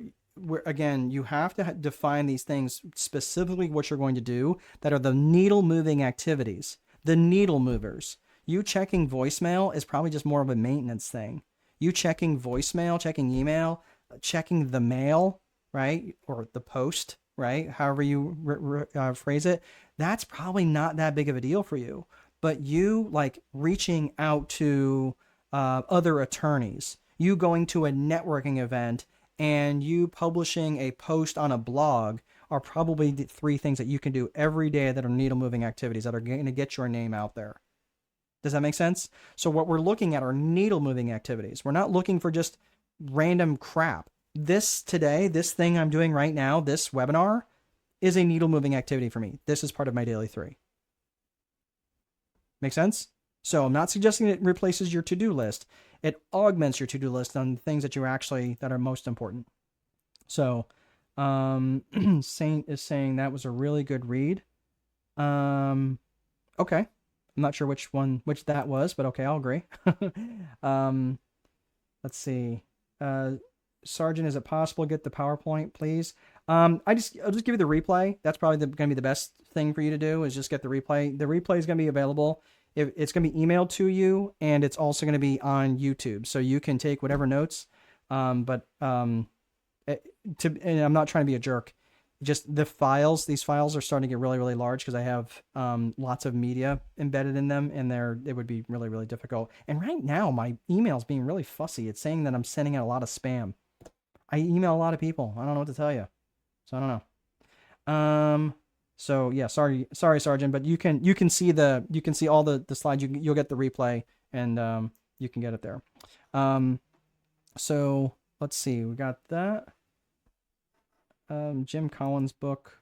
again, you have to define these things, specifically what you're going to do, that are the needle moving activities, the needle movers. You checking voicemail is probably just more of a maintenance thing. You checking voicemail, checking email, checking the mail, right? Or the post, right? However you phrase it, that's probably not that big of a deal for you. But you like reaching out to other attorneys, you going to a networking event, and you publishing a post on a blog are probably the 3 things that you can do every day that are needle moving activities that are going to get your name out there. Does that make sense? So what we're looking at are needle moving activities. We're not looking for just random crap. This thing I'm doing right now, this webinar, is a needle moving activity for me. This is part of my daily 3. Make sense? So I'm not suggesting it replaces your to-do list. It augments your to-do list on things that that are most important. So Saint is saying that was a really good read. Okay. I'm not sure which that was, but okay, I'll agree. Let's see. Sergeant, is it possible to get the PowerPoint, please? I'll just give you the replay. That's probably going to be the best thing for you to do, is just get the replay. The replay is going to be available. It's going to be emailed to you, and it's also going to be on YouTube. So you can take whatever notes. But And I'm not trying to be a jerk. Just these files are starting to get really, really large because I have lots of media embedded in them, and it would be really, really difficult. And right now, my email's being really fussy. It's saying that I'm sending out a lot of spam. I email a lot of people. I don't know what to tell you, so I don't know. So yeah, sorry, Sergeant, but you can see all the slides. You'll get the replay, and you can get it there. So let's see, we got that. Jim Collins' book,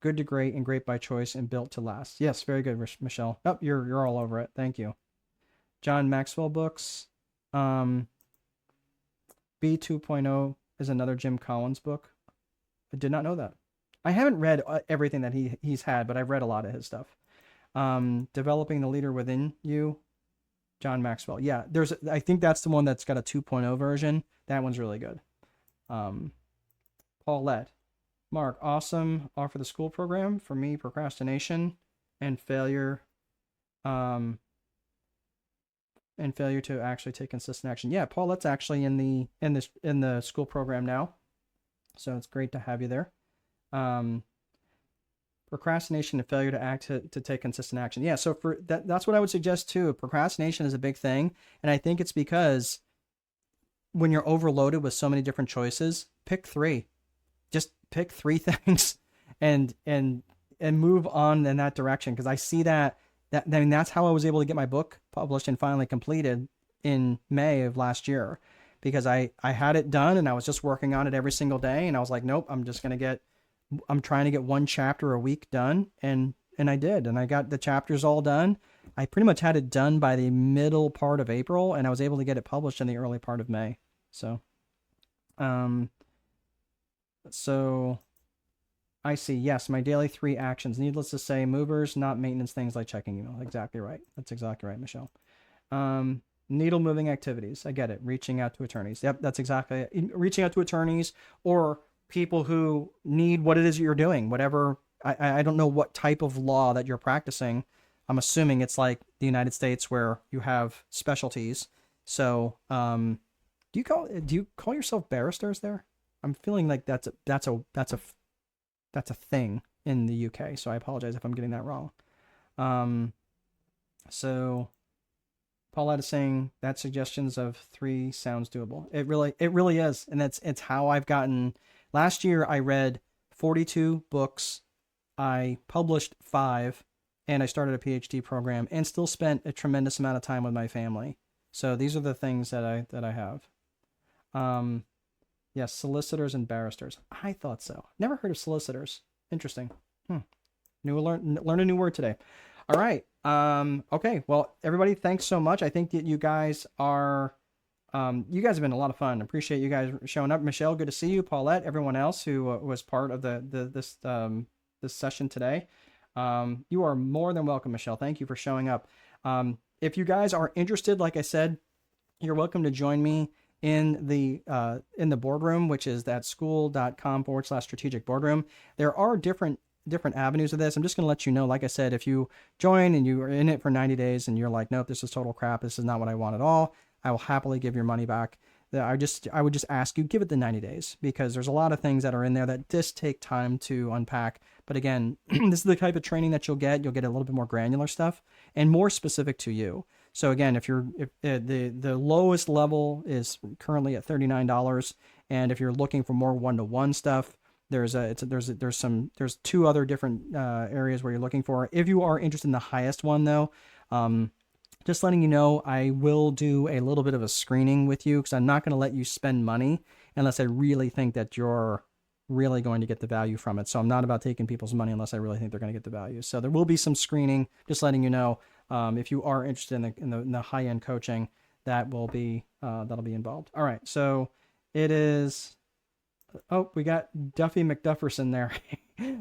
Good to Great and Great by Choice and Built to Last. Yes, very good, Michelle. Oh, you're all over it. Thank you. John Maxwell books. B 2.0 is another Jim Collins book. I did not know that. I haven't read everything that he's had, but I've read a lot of his stuff. Developing the Leader Within You, John Maxwell. Yeah, I think that's the one that's got a 2.0 version. That one's really good. Paulette. Mark, awesome offer the school program. For me, procrastination and failure to actually take consistent action. Yeah, Paulette's actually in the school program now. So it's great to have you there. Procrastination and failure to take consistent action. Yeah, so for that's what I would suggest too. Procrastination is a big thing, and I think it's because when you're overloaded with so many different choices, pick 3. Just pick 3 things and move on in that direction. Because I see that I mean, that's how I was able to get my book published and finally completed in May of last year, because I had it done and I was just working on it every single day. And I was like, nope, I'm trying to get 1 chapter a week done. And I did. And I got the chapters all done. I pretty much had it done by the middle part of April, and I was able to get it published in the early part of May. So I see. Yes, my daily 3 actions. Needless to say, movers, not maintenance things like checking email. Exactly right. That's exactly right, Michelle. Needle moving activities. I get it. Reaching out to attorneys. Yep, that's exactly it. Reaching out to attorneys or people who need what it is you're doing. Whatever. I don't know what type of law that you're practicing. I'm assuming it's like the United States where you have specialties. So, do you call yourself barristers there? I'm feeling like that's a thing in the UK. So I apologize if I'm getting that wrong. So Paulette is saying that suggestions of 3 sounds doable. It really is, and it's how I've gotten. Last year I read 42 books, I published 5, and I started a PhD program, and still spent a tremendous amount of time with my family. So these are the things that I have. Yes, solicitors and barristers. I thought so. Never heard of solicitors. Interesting. Learn a new word today. All right. Okay. Well, everybody, thanks so much. I think that you guys have been a lot of fun. Appreciate you guys showing up. Michelle, good to see you. Paulette, everyone else who was part of this session today. You are more than welcome, Michelle. Thank you for showing up. If you guys are interested, like I said, you're welcome to join me in the boardroom, which is that school.com/strategic boardroom. There are different avenues of this. I'm just going to let you know, like I said, if you join and you are in it for 90 days and you're like, nope, this is total crap, this is not what I want at all, I will happily give your money back. I would just ask you, give it the 90 days, because there's a lot of things that are in there that just take time to unpack. But again, this is the type of training that you'll get a little bit more granular stuff and more specific to you. So again, if the lowest level is currently at $39, and if you're looking for more one-to-one stuff, there's 2 other different areas where you're looking for. If you are interested in the highest one though, just letting you know, I will do a little bit of a screening with you, because I'm not going to let you spend money unless I really think that you're really going to get the value from it. So I'm not about taking people's money unless I really think they're going to get the value. So there will be some screening, just letting you know. If you are interested in the high-end coaching, that'll be involved. All right, so it is. Oh, we got Duffy McDufferson there.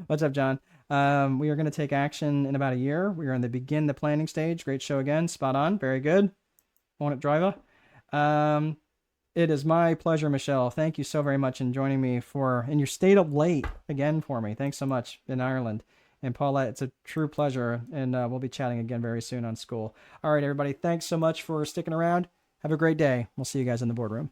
What's up, John? We are going to take action in about a year. We are in the planning stage. Great show again. Spot on. Very good. Own it, driver. It is my pleasure, Michelle. Thank you so very much in joining me and you stayed up late again for me. Thanks so much in Ireland. And Paulette, it's a true pleasure. And we'll be chatting again very soon on school. All right, everybody. Thanks so much for sticking around. Have a great day. We'll see you guys in the boardroom.